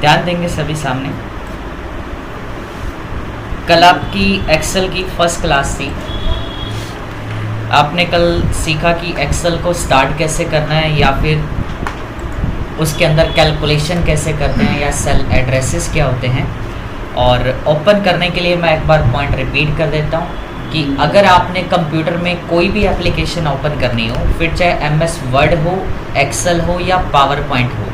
ध्यान देंगे सभी सामने। कल आपकी एक्सेल की फर्स्ट क्लास थी। आपने कल सीखा कि एक्सेल को स्टार्ट कैसे करना है या फिर उसके अंदर कैलकुलेशन कैसे करते हैं या सेल एड्रेसेस क्या होते हैं। और ओपन करने के लिए मैं एक बार पॉइंट रिपीट कर देता हूँ कि अगर आपने कंप्यूटर में कोई भी एप्लीकेशन ओपन करनी हो, फिर चाहे एमएस वर्ड हो, एक्सेल हो या पावर पॉइंट हो,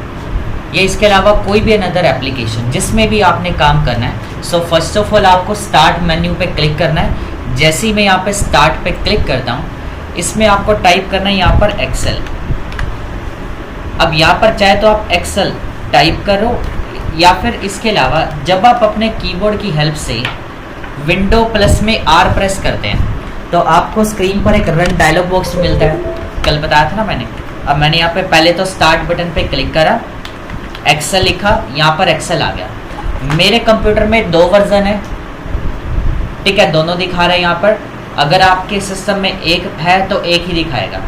या इसके अलावा कोई भी अनदर एप्लीकेशन जिसमें भी आपने काम करना है, सो फर्स्ट ऑफ ऑल आपको स्टार्ट मेन्यू पे क्लिक करना है। जैसे ही मैं यहाँ पे स्टार्ट पे क्लिक करता हूँ, इसमें आपको टाइप करना है यहाँ पर एक्सेल। अब यहाँ पर चाहे तो आप एक्सेल टाइप करो या फिर इसके अलावा जब आप अपने कीबोर्ड की हेल्प से विंडो प्लस में आर प्रेस करते हैं तो आपको स्क्रीन पर एक रन डायलॉग बॉक्स मिलता है। कल बताया था ना मैंने। अब मैंने यहाँ पे पहले तो स्टार्ट बटन पे क्लिक करा, एक्सेल लिखा, यहाँ पर एक्सेल आ गया। मेरे कंप्यूटर में 2 वर्जन है, ठीक है, दोनों दिखा रहे हैं यहाँ पर। अगर आपके सिस्टम में एक है तो एक ही दिखाएगा।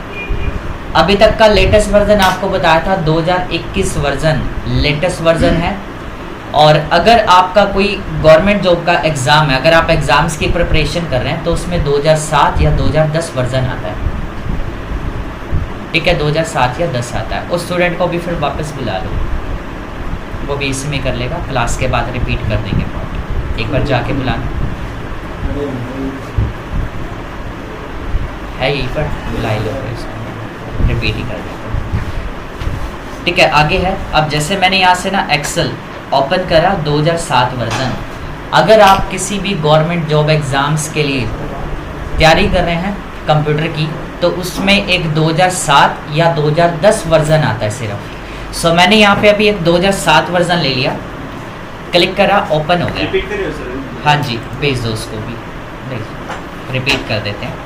अभी तक का लेटेस्ट वर्जन आपको बताया था 2021 वर्जन लेटेस्ट वर्जन है। और अगर आपका कोई गवर्नमेंट जॉब का एग्ज़ाम है, अगर आप एग्ज़ाम्स की प्रिपरेशन कर रहे हैं तो उसमें 2007 या 2010 वर्जन आता है, ठीक है, 2007 या 10 आता है। उस स्टूडेंट को भी फिर वापस बुला लो, वो भी इसी में कर लेगा। क्लास के बाद रिपीट कर देंगे, एक बार जाके बुलाना है, यहीं पर बुला ही लो, रिपीट ही कर देंगे, ठीक है। आगे है, अब जैसे मैंने यहाँ से ना एक्सेल ओपन करा 2007 वर्जन। अगर आप किसी भी गवर्नमेंट जॉब एग्ज़ाम्स के लिए तैयारी कर रहे हैं कंप्यूटर की, तो उसमें एक 2007 या 2010 वर्जन आता है सिर्फ। सो मैंने यहाँ पे अभी एक 2007 वर्जन ले लिया, क्लिक करा, ओपन हो गया। रिपीट करिए सर। हाँ जी, भेज दो उसको भी, रिपीट कर देते हैं।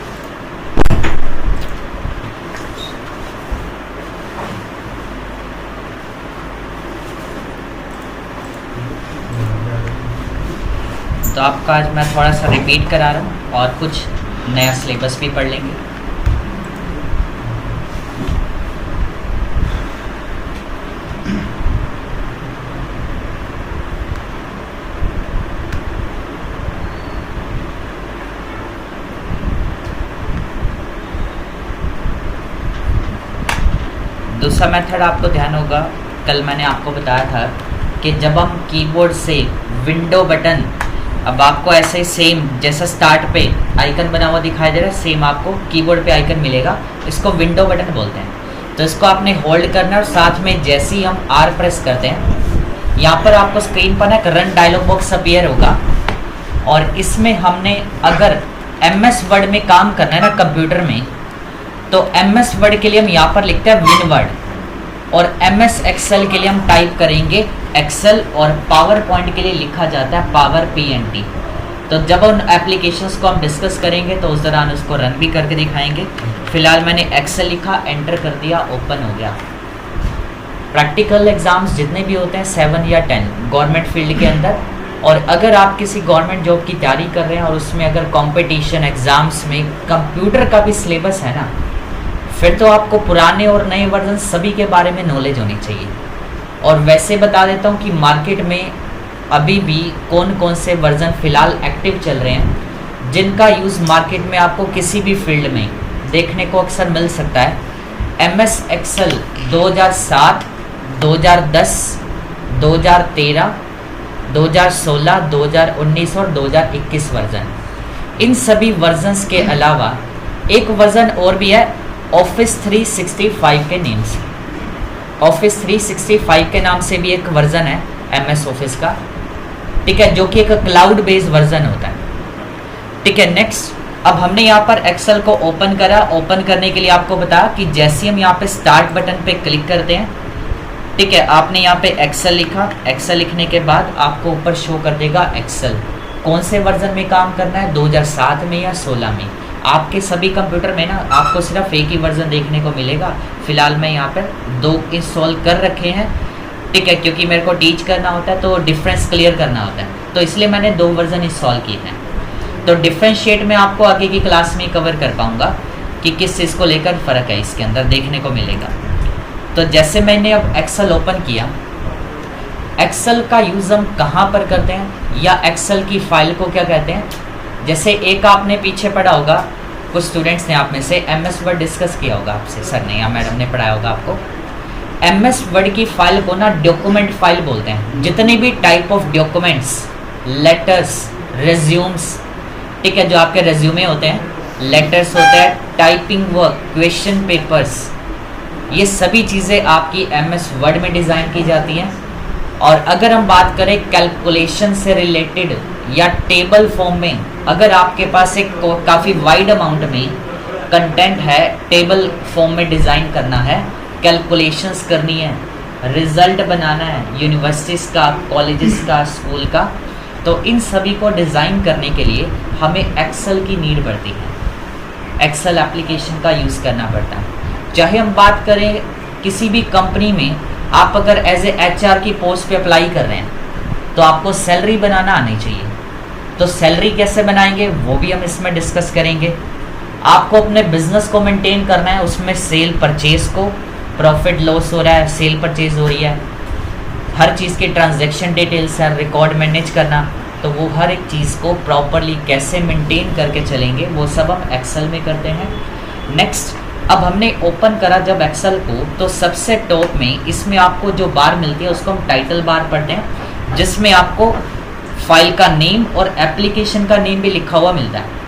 तो आपका आज मैं थोड़ा सा रिपीट करा रहा हूँ और कुछ नया सिलेबस भी पढ़ लेंगे। दूसरा मेथड आपको ध्यान होगा, कल मैंने आपको बताया था कि जब हम कीबोर्ड से विंडो बटन, अब आपको ऐसे ही सेम जैसा स्टार्ट पे आइकन बना हुआ दिखाई दे रहा है, सेम आपको कीबोर्ड पे आइकन मिलेगा, इसको विंडो बटन बोलते हैं। तो इसको आपने होल्ड करना है और साथ में जैसे ही हम आर प्रेस करते हैं, यहाँ पर आपको स्क्रीन पर ना एक रन डायलॉग बॉक्स अपीयर होगा। और इसमें हमने अगर एमएस वर्ड में काम करना है ना कंप्यूटर में, तो एमएस वर्ड के लिए हम यहाँ पर लिखते हैं विन वर्ड, और एमएस एक्सेल के लिए हम टाइप करेंगे एक्सेल, और पावर पॉइंट के लिए लिखा जाता है पावर पीएनटी। तो जब उन एप्लीकेशंस को हम डिस्कस करेंगे तो उस दौरान उसको रन भी करके दिखाएंगे। फिलहाल मैंने एक्सेल लिखा, एंटर कर दिया, ओपन हो गया। प्रैक्टिकल एग्ज़ाम्स जितने भी होते हैं 7 या 10 गवर्नमेंट फील्ड के अंदर, और अगर आप किसी गवर्नमेंट जॉब की तैयारी कर रहे हैं और उसमें अगर कंपटीशन एग्ज़ाम्स में कंप्यूटर का भी सिलेबस है ना, फिर तो आपको पुराने और नए वर्जन सभी के बारे में नॉलेज होनी चाहिए। और वैसे बता देता हूँ कि मार्केट में अभी भी कौन कौन से वर्जन फ़िलहाल एक्टिव चल रहे हैं, जिनका यूज़ मार्केट में आपको किसी भी फील्ड में देखने को अक्सर मिल सकता है। एमएस एक्सेल 2007, 2010, 2013, 2016, 2019 और 2021 वर्जन। इन सभी वर्जन्स के अलावा एक वर्जन और भी है ऑफिस 365 के नेम से। ऑफिस 365 के नाम से भी एक वर्जन है एमएस ऑफिस का, ठीक है, जो कि एक क्लाउड बेस्ड वर्जन होता है, ठीक है। नेक्स्ट, अब हमने यहाँ पर एक्सेल को ओपन करा। ओपन करने के लिए आपको बताया कि जैसे हम यहाँ पे स्टार्ट बटन पे क्लिक करते हैं, ठीक है, आपने यहाँ पे एक्सेल लिखा। एक्सेल लिखने के बाद आपको ऊपर शो कर देगा एक्सेल, कौन से वर्जन में काम करना है, 2007 में या 16 में। आपके सभी कंप्यूटर में ना आपको सिर्फ एक ही वर्जन देखने को मिलेगा। फिलहाल मैं यहाँ पर 2 इंस्टॉल कर रखे हैं, ठीक है, क्योंकि मेरे को टीच करना होता है तो डिफरेंस क्लियर करना होता है, तो इसलिए मैंने 2 वर्जन इंस्टॉल किए हैं। तो डिफरेंशिएट में आपको आगे की क्लास में कवर कर पाऊँगा कि किस चीज़ को लेकर फ़र्क है, इसके अंदर देखने को मिलेगा। तो जैसे मैंने अब एक्सेल ओपन किया, एक्सेल का यूज़ हम कहाँ पर करते हैं या एक्सेल की फाइल को क्या कहते हैं? जैसे एक आपने पीछे पढ़ा होगा, कुछ स्टूडेंट्स ने आप में से MS वर्ड डिस्कस किया होगा आपसे, सर ने या मैडम ने पढ़ाया होगा आपको। MS वर्ड की फाइल को ना डॉक्यूमेंट फाइल बोलते हैं। जितने भी type of documents, letters, resumes, ठीक है, जो आपके रेज्यूमे होते हैं, लेटर्स होते हैं, टाइपिंग वर्क, क्वेश्चन पेपर्स, ये सभी चीज़ें आपकी MS वर्ड में डिज़ाइन की जाती हैं। और अगर हम बात करें कैलकुलेशन से रिलेटेड या टेबल फॉर्म में, अगर आपके पास एक काफ़ी वाइड अमाउंट में कंटेंट है, टेबल फॉर्म में डिज़ाइन करना है, कैलकुलेशंस करनी है, रिज़ल्ट बनाना है यूनिवर्सिटीज़ का, कॉलेजेस का, स्कूल का, तो इन सभी को डिज़ाइन करने के लिए हमें एक्सेल की नीड पड़ती है। एक्सेल एप्लीकेशन का यूज़ करना पड़ता है। चाहे हम बात करें किसी भी कंपनी में, आप अगर एज ए HR की पोस्ट पे अप्लाई कर रहे हैं तो आपको सैलरी बनाना आनी चाहिए। तो सैलरी कैसे बनाएंगे वो भी हम इसमें डिस्कस करेंगे। आपको अपने बिजनेस को मेंटेन करना है, उसमें सेल परचेज को, प्रॉफिट लॉस हो रहा है, सेल परचेज हो रही है, हर चीज़ की ट्रांजैक्शन डिटेल्स है, रिकॉर्ड मैनेज करना, तो वो हर एक चीज़ को प्रॉपरली कैसे मेंटेन करके चलेंगे वो सब हम एक्सेल में करते हैं। नेक्स्ट, अब हमने ओपन करा जब एक्सेल को, तो सबसे टॉप में इसमें आपको जो बार मिलती है उसको हम टाइटल बार पढ़ते हैं, जिसमें आपको फाइल का नेम और एप्लीकेशन का नेम भी लिखा हुआ मिलता है।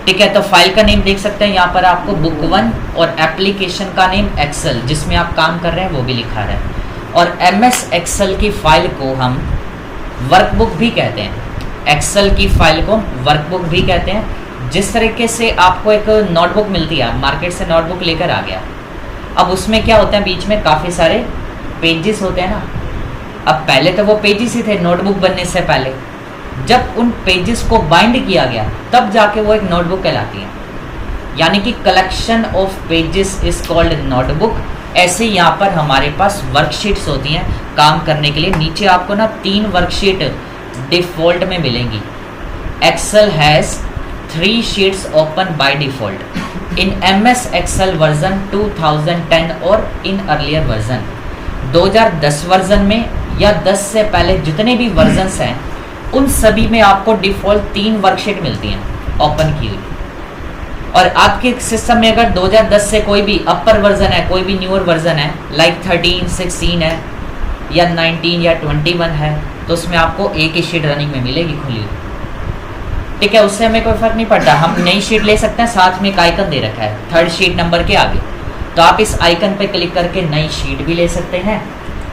ठीक है, तो फाइल का नेम देख सकते हैं यहाँ पर आपको बुक 1, और एप्लीकेशन का नेम एक्सेल जिसमें आप काम कर रहे हैं वो भी लिखा है। और MS एक्सेल की फाइल को हम वर्कबुक भी कहते हैं। एक्सेल की फाइल को वर्कबुक भी कहते हैं। जिस तरीके से आपको एक नोटबुक मिलती है, मार्केट से नोटबुक लेकर आ गया, अब उसमें क्या होता है, बीच में काफ़ी सारे पेजेस होते हैं ना। अब पहले तो वो पेजेस ही थे नोटबुक बनने से पहले, जब उन पेजेस को बाइंड किया गया तब जाके वो एक नोटबुक कहलाती है। यानी कि collection of pages is called notebook. ऐसे यहाँ पर हमारे पास वर्कशीट्स होती हैं काम करने के लिए। नीचे आपको ना 3 वर्कशीट डिफ़ॉल्ट में मिलेंगी। Excel has 3 sheets open by default in MS Excel version 2010 और इन अर्लियर वर्जन। 2010 वर्जन में या 10 से पहले जितने भी वर्जन्स हैं उन सभी में आपको डिफ़ॉल्ट 3 वर्कशीट मिलती हैं ओपन की हुई। और आपके सिस्टम में अगर 2010 से कोई भी अपर वर्जन है, कोई भी न्यूअर वर्जन है, लाइक 13, 16 है या 19 या 21 है, तो उसमें आपको एक ही शीट रनिंग में मिलेगी खुली। ठीक है, उससे हमें कोई फ़र्क नहीं पड़ता, हम नई शीट ले सकते हैं। साथ में एक आइकन दे रखा है 3rd शीट नंबर के आगे, तो आप इस आइकन पे क्लिक करके नई शीट भी ले सकते हैं।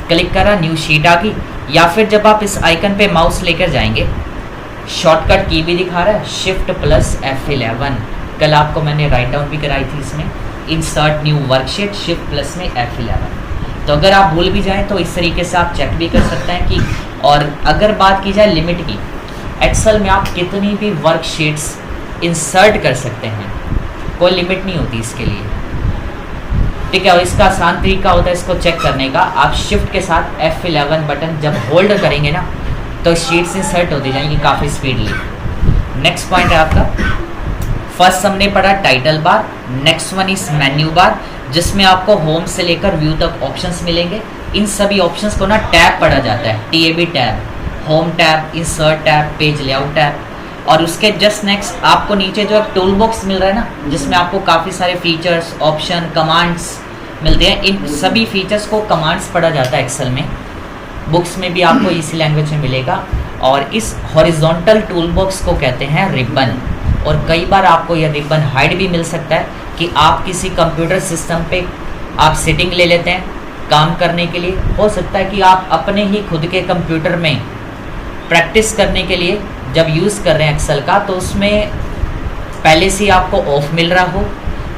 क्लिक करा, न्यू शीट आ गई। या फिर जब आप इस आइकन पे माउस लेकर जाएंगे, शॉर्टकट की भी दिखा रहा है Shift+ F11। कल आपको मैंने राइट डाउन भी कराई थी इसमें, इंसर्ट न्यू वर्कशीट Shift+ में F11। तो अगर आप भूल भी जाएं तो इस तरीके से आप चेक भी कर सकते हैं कि। और अगर बात की जाए लिमिट की, एक्सेल में आप कितनी भी वर्कशीट्स इंसर्ट कर सकते हैं, कोई लिमिट नहीं होती इसके लिए। ठीक है, और इसका आसान तरीका होता है इसको चेक करने का, आप शिफ्ट के साथ F11 बटन जब होल्ड करेंगे ना तो शीट्स इंसर्ट होती जाएंगी काफ़ी स्पीडली। नेक्स्ट पॉइंट है आपका, फर्स्ट हमने पढ़ा title bar, next one is menu bar, जिसमें आपको होम से लेकर व्यू तक ऑप्शंस मिलेंगे। इन सभी ऑप्शंस को ना टैब पढ़ा जाता है, TAB tab, home tab, insert tab, page layout tab. और उसके जस्ट नेक्स्ट आपको नीचे जो एक टूल बॉक्स मिल रहा है ना, जिसमें आपको काफ़ी सारे फीचर्स, ऑप्शन, कमांड्स मिलते हैं। इन सभी फीचर्स को कमांड्स पढ़ा जाता है एक्सेल में। बुक्स में भी आपको इसी लैंग्वेज में मिलेगा। और इस हॉरिजॉन्टल टूल बॉक्स को कहते हैं रिबन। और कई बार आपको यह रिबन हाइड भी मिल सकता है कि आप किसी कंप्यूटर सिस्टम पे आप सेटिंग ले लेते हैं काम करने के लिए। हो सकता है कि आप अपने ही खुद के कंप्यूटर में प्रैक्टिस करने के लिए जब यूज़ कर रहे हैं एक्सेल का, तो उसमें पहले से आपको ऑफ मिल रहा हो,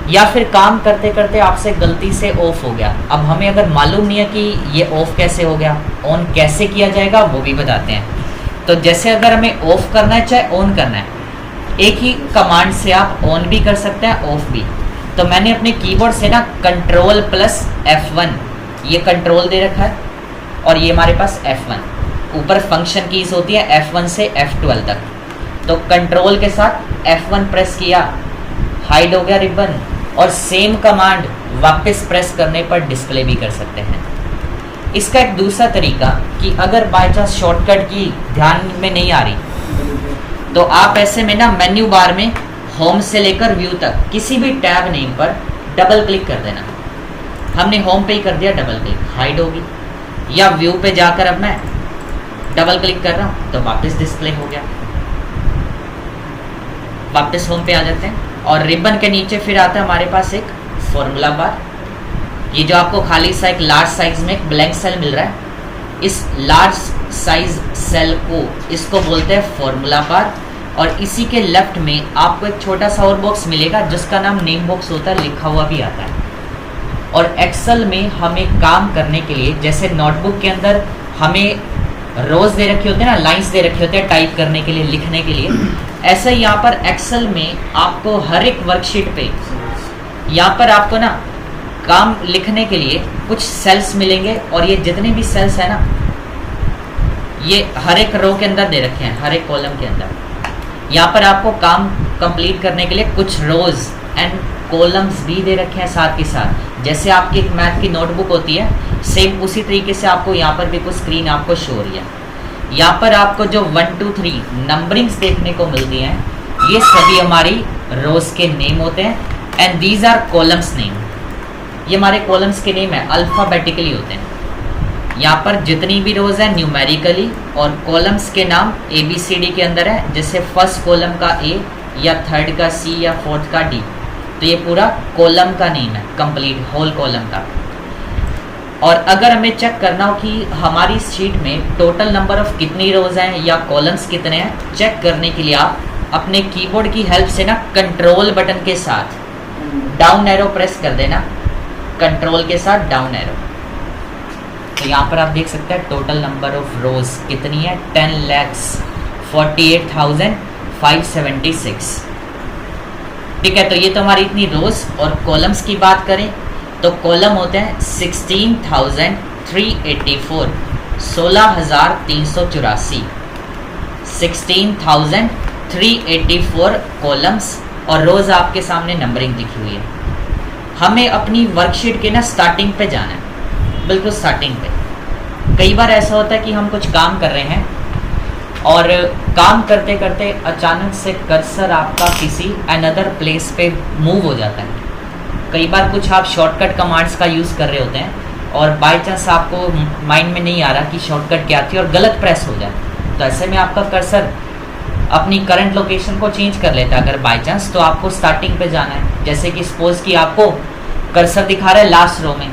या फिर काम करते करते आपसे गलती से ऑफ हो गया। अब हमें अगर मालूम नहीं है कि ये ऑफ कैसे हो गया, ऑन कैसे किया जाएगा, वो भी बताते हैं। तो जैसे अगर हमें ऑफ करना है चाहे ऑन करना है, एक ही कमांड से आप ऑन भी कर सकते हैं, ऑफ भी। तो मैंने अपने कीबोर्ड से ना Ctrl+F1, ये कंट्रोल दे रखा है, और ये हमारे पास F1। ऊपर फंक्शन कीज होती है F1 से F12 तक। तो कंट्रोल के साथ F1 प्रेस किया, हाइड हो गया रिबन, और सेम कमांड वापस प्रेस करने पर डिस्प्ले भी कर सकते हैं। इसका एक दूसरा तरीका कि अगर बाय चांस शॉर्टकट की ध्यान में नहीं आ रही तो आप ऐसे में ना मेन्यू बार में होम से लेकर व्यू तक किसी भी टैब नेम पर डबल क्लिक कर देना। हमने होम पे ही कर दिया, डबल क्लिक हाइड होगी, या व्यू पे जाकर अब मैं डबल क्लिक कर रहा हूँ तो वापस डिस्प्ले हो गया। वापस होम पे आ जाते हैं और रिबन के नीचे फिर आता है हमारे पास एक फॉर्मूला बार। ये जो आपको खाली सा एक लार्ज साइज में एक ब्लैंक सेल मिल रहा है, इस लार्ज साइज सेल को इसको बोलते हैं फॉर्मूला बार। और इसी के लेफ्ट में आपको एक छोटा सा और बॉक्स मिलेगा जिसका नाम नेम बॉक्स होता है, लिखा हुआ भी आता है। और एक्सेल में हमें काम करने के लिए, जैसे नोटबुक के अंदर हमें रोज दे रखे होते हैं ना, लाइंस दे रखे होते हैं टाइप करने के लिए, लिखने के लिए, ऐसे ही यहाँ पर एक्सेल में आपको हर एक वर्कशीट पे यहाँ पर आपको ना काम लिखने के लिए कुछ सेल्स मिलेंगे। और ये जितने भी सेल्स है ना, ये हर एक रो के अंदर दे रखे हैं, हर एक कॉलम के अंदर। यहाँ पर आपको काम कंप्लीट करने के लिए कुछ रोज एंड कॉलम्स भी दे रखे हैं साथ के साथ। जैसे आपकी एक मैथ की नोटबुक होती है, सेम उसी तरीके से आपको यहाँ पर भी कुछ स्क्रीन आपको शो हो रही है। यहाँ पर आपको जो 1 2 3 नंबरिंग्स देखने को मिलती हैं, ये सभी हमारी रोज के नेम होते हैं। And these are columns name, ये हमारे कॉलम्स के नेम है, अल्फ़ाबेटिकली होते हैं। यहाँ पर जितनी भी रोज है न्यूमेरिकली, और कॉलम्स के नाम ABCD के अंदर है, जैसे फर्स्ट कॉलम का A या थर्ड का C या फोर्थ का D, तो ये पूरा कॉलम का नेम है, कंप्लीट होल कॉलम का। और अगर हमें चेक करना हो कि हमारी शीट में टोटल नंबर ऑफ कितनी रोज हैं या कॉलम्स कितने हैं, चेक करने के लिए आप अपने कीबोर्ड की हेल्प से ना कंट्रोल बटन के साथ डाउन एरो प्रेस कर देना, कंट्रोल के साथ डाउन एरो। तो यहाँ पर आप देख सकते हैं टोटल नंबर ऑफ रोज कितनी है, 10,48,576। ठीक है, तो ये तो हमारी इतनी रोज। और कॉलम्स की बात करें तो कॉलम होते हैं 16,384, 16,384, 16,384 कॉलम्स। और रोज आपके सामने नंबरिंग लिखी हुई है। हमें अपनी वर्कशीट के ना स्टार्टिंग पे जाना है, बिल्कुल स्टार्टिंग पे। कई बार ऐसा होता है कि हम कुछ काम कर रहे हैं और काम करते करते अचानक से कर्सर आपका किसी अनदर प्लेस पे मूव हो जाता है। कई बार कुछ आप शॉर्टकट कमांड्स का यूज़ कर रहे होते हैं और बाय चांस आपको माइंड में नहीं आ रहा कि शॉर्टकट क्या थी और गलत प्रेस हो जाए, तो ऐसे में आपका कर्सर अपनी करंट लोकेशन को चेंज कर लेता है अगर बाय चांस, तो आपको स्टार्टिंग पे जाना है। जैसे कि सपोज कि आपको कर्सर दिखा रहा है लास्ट रो में,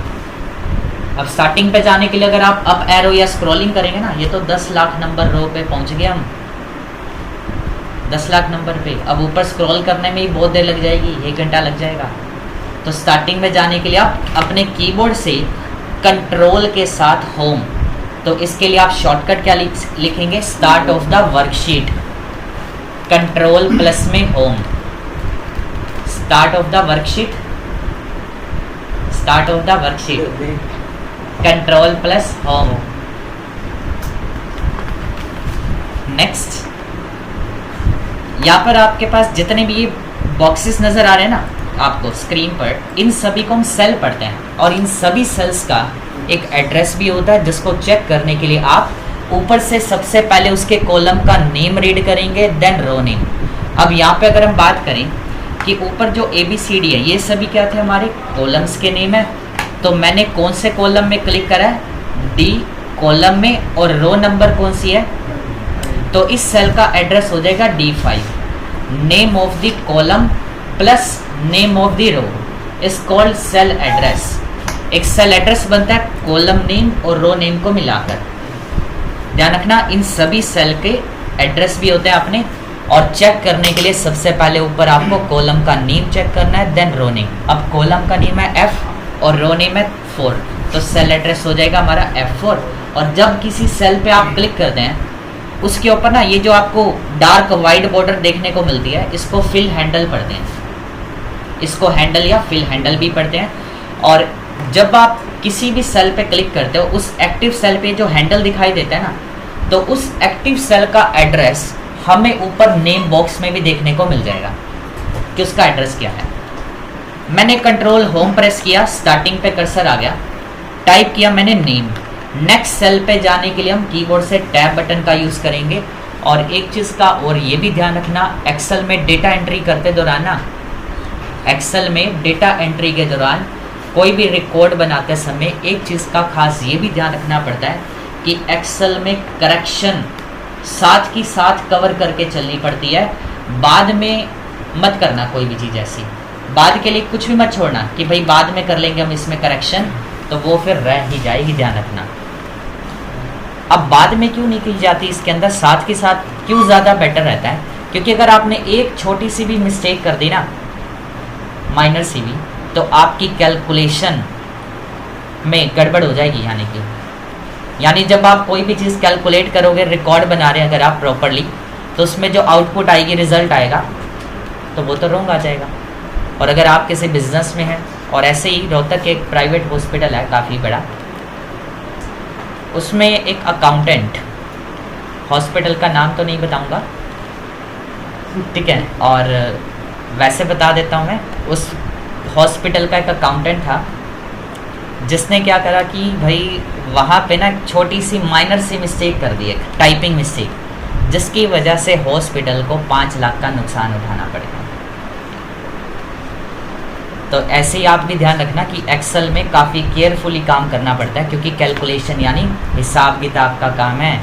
अब स्टार्टिंग पे जाने के लिए अगर आप अप एरो या स्क्रॉलिंग करेंगे ना, ये तो 10 लाख नंबर रो पे पहुंच गए हम, 10 लाख नंबर पे। अब ऊपर स्क्रॉल करने में ही बहुत देर लग जाएगी, 1 घंटा लग जाएगा। तो स्टार्टिंग में जाने के लिए आप अपने कीबोर्ड से कंट्रोल के साथ होम, तो इसके लिए आप शॉर्टकट क्या लिखेंगे, start of the worksheet, control plus में home, start of the worksheet, start of the worksheet, control plus home. Next, यहाँ पर आपके पास जितने भी ये बॉक्सेस नजर आ रहे हैं ना आपको स्क्रीन पर, इन सभी को हम सेल पढ़ते हैं और इन सभी सेल्स का एक एड्रेस भी होता है जिसको चेक करने के लिए आप ऊपर से सबसे पहले उसके कॉलम का नेम रीड करेंगे, देन रो नेम। अब यहाँ पे अगर हम बात करें कि ऊपर जो ABCD है, ये सभी क्या थे, हमारे कॉलम्स के नेम है। तो मैंने कौन से कॉलम में क्लिक करा है, D कॉलम में, और रो नंबर कौन सी है, तो इस सेल का एड्रेस हो जाएगा D5। Name of the column plus name of the row is called cell address. एक सेल एड्रेस बनता है कॉलम नेम और रो नेम को मिलाकर। ध्यान रखना, इन सभी सेल के एड्रेस भी होते हैं अपने। और चेक करने के लिए सबसे पहले ऊपर आपको कॉलम का नेम चेक करना है, देन रो नेम। अब कॉलम का नेम है F और रो नेम है 4, तो सेल एड्रेस हो जाएगा हमारा F4। और जब किसी सेल पे आप क्लिक करते हैं, उसके ऊपर ना ये जो आपको डार्क वाइट बॉर्डर देखने को मिलती है, इसको फिल हैंडल पढ़ते हैं, इसको हैंडल या फिल हैंडल भी पढ़ते हैं। और जब आप किसी भी सेल पे क्लिक करते हो, उस एक्टिव सेल पे जो हैंडल दिखाई देता है ना, तो उस एक्टिव सेल का एड्रेस हमें ऊपर नेम बॉक्स में भी देखने को मिल जाएगा कि उसका एड्रेस क्या है। मैंने कंट्रोल होम प्रेस किया, स्टार्टिंग पे कर्सर आ गया, टाइप किया मैंने नेम। नेक्स्ट सेल पे जाने के लिए हम कीबोर्ड से टैब बटन का यूज़ करेंगे। और एक चीज़ का और ये भी ध्यान रखना, एक्सेल में डेटा एंट्री करते दौरान ना, एक्सेल में डेटा एंट्री के दौरान कोई भी रिकॉर्ड बनाते समय एक चीज़ का खास ये भी ध्यान रखना पड़ता है कि एक्सेल में करेक्शन साथ की साथ कवर करके चलनी पड़ती है। बाद में मत करना कोई भी चीज़ ऐसी, बाद के लिए कुछ भी मत छोड़ना कि भाई बाद में कर लेंगे हम इसमें करेक्शन, तो वो फिर रह ही जाएगी, ध्यान रखना। अब बाद में क्यों नहीं की जाती इसके अंदर, साथ के साथ क्यों ज़्यादा बेटर रहता है, क्योंकि अगर आपने एक छोटी सी भी मिस्टेक कर दी ना, माइनर सी भी, तो आपकी कैलकुलेशन में गड़बड़ हो जाएगी। यानी जब आप कोई भी चीज़ कैलकुलेट करोगे, रिकॉर्ड बना रहे हैं अगर आप प्रॉपरली, तो उसमें जो आउटपुट आएगी, रिजल्ट आएगा, तो वो तो रॉन्ग आ जाएगा। और अगर आप किसी बिजनेस में हैं, और ऐसे ही रोहतक एक प्राइवेट हॉस्पिटल है काफ़ी बड़ा, उसमें एक अकाउंटेंट, हॉस्पिटल का नाम तो नहीं बताऊंगा, ठीक है, और वैसे बता देता हूँ मैं, उस हॉस्पिटल का एक अकाउंटेंट था जिसने क्या करा कि भाई वहाँ पे ना छोटी सी माइनर सी मिस्टेक कर दी, एक टाइपिंग मिस्टेक, जिसकी वजह से हॉस्पिटल को 5 लाख का नुकसान उठाना पड़ेगा। तो ऐसे ही आप भी ध्यान रखना कि एक्सेल में काफ़ी केयरफुली काम करना पड़ता है, क्योंकि कैलकुलेशन यानी हिसाब किताब का काम है।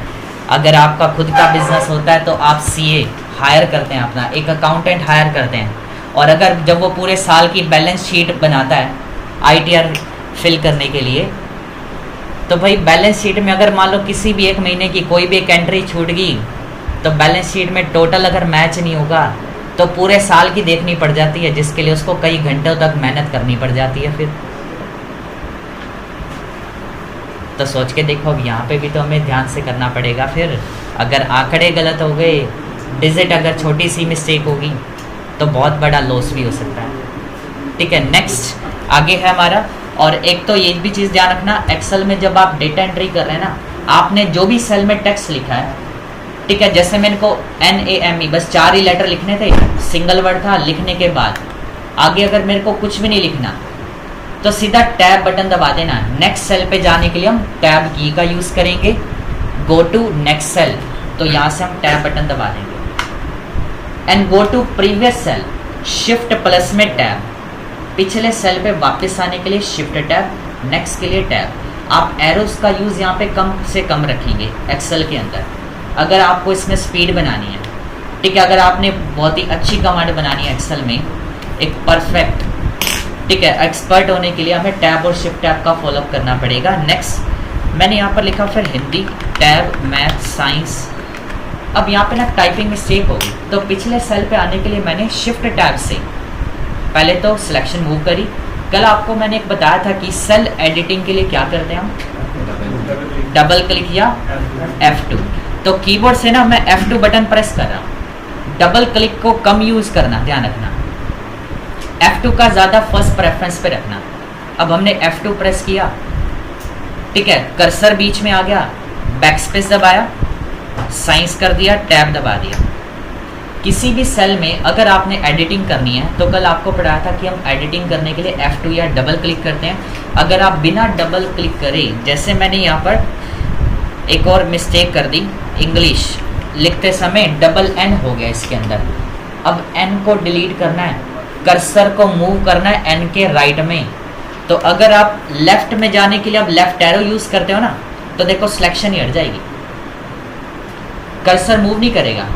अगर आपका खुद का बिजनेस होता है तो आप सीए हायर करते हैं, अपना एक अकाउंटेंट हायर करते हैं, और अगर जब वो पूरे साल की बैलेंस शीट बनाता है आईटीआर फिल करने के लिए, तो भाई बैलेंस शीट में अगर मान लो किसी भी एक महीने की कोई भी एक एंट्री छूट गई, तो बैलेंस शीट में टोटल अगर मैच नहीं होगा तो पूरे साल की देखनी पड़ जाती है, जिसके लिए उसको कई घंटों तक मेहनत करनी पड़ जाती है। फिर तो सोच के देखो, अब यहाँ पे भी तो हमें ध्यान से करना पड़ेगा। फिर अगर आंकड़े गलत हो गए, डिजिट अगर छोटी सी मिस्टेक होगी, तो बहुत बड़ा लॉस भी हो सकता है। ठीक है, नेक्स्ट आगे है हमारा। और एक तो ये भी चीज़ ध्यान रखना, एक्सेल में जब आप डेटा एंट्री कर रहे हैं ना, आपने जो भी सेल में टेक्स्ट लिखा है, ठीक है, जैसे मेरे को NAME बस 4 ही लेटर लिखने थे, सिंगल वर्ड था, लिखने के बाद आगे अगर मेरे को कुछ भी नहीं लिखना, तो सीधा टैब बटन दबा देना। नेक्स्ट सेल पे जाने के लिए हम टैब की का यूज़ करेंगे, गो टू नेक्स्ट सेल, तो यहाँ से हम टैब बटन दबा देंगे। And go to previous cell, shift plus में टैब, पिछले सेल पे वापस आने के लिए शिफ्ट टैब, नेक्स्ट के लिए टैब। आप एरोस का यूज़ यहाँ पे कम से कम रखेंगे एक्सेल के अंदर, अगर आपको इसमें स्पीड बनानी है। ठीक है, अगर आपने बहुत ही अच्छी कमांड बनानी है एक्सेल में, एक परफेक्ट, ठीक है, एक्सपर्ट होने के लिए हमें टैब और शिफ्ट टैब का फॉलोअप करना पड़ेगा। नेक्स्ट मैंने यहाँ पर लिखा फिर हिंदी, टैब, मैथ, साइंस। अब यहाँ पे ना टाइपिंग मिस्टेक होगी, तो पिछले सेल पे आने के लिए मैंने शिफ्ट टैब से पहले तो सिलेक्शन मूव करी। कल आपको मैंने एक बताया था कि सेल एडिटिंग के लिए क्या करते हैं हम, डबल क्लिक या F2। तो कीबोर्ड से ना मैं F2 बटन प्रेस कर रहा हूँ, डबल क्लिक को कम यूज़ करना, ध्यान रखना, F2 का ज़्यादा फर्स्ट प्रेफरेंस पे रखना। अब हमने F2 प्रेस किया, ठीक है, कर्सर बीच में आ गया, बैक स्पेस दबाया, साइंस कर दिया, टैब दबा दिया। किसी भी सेल में अगर आपने एडिटिंग करनी है, तो कल आपको पढ़ाया था कि हम एडिटिंग करने के लिए F2 या डबल क्लिक करते हैं। अगर आप बिना डबल क्लिक करे, जैसे मैंने यहाँ पर एक और मिस्टेक कर दी, इंग्लिश लिखते समय डबल N हो गया इसके अंदर। अब N को डिलीट करना है, कर्सर को मूव करना है N के राइट में। तो अगर आप लेफ्ट में जाने के लिए अब लेफ्ट एरो यूज़ करते हो ना, तो देखो सिलेक्शन ही हट जाएगी, कर्सर मूव नहीं करेगा।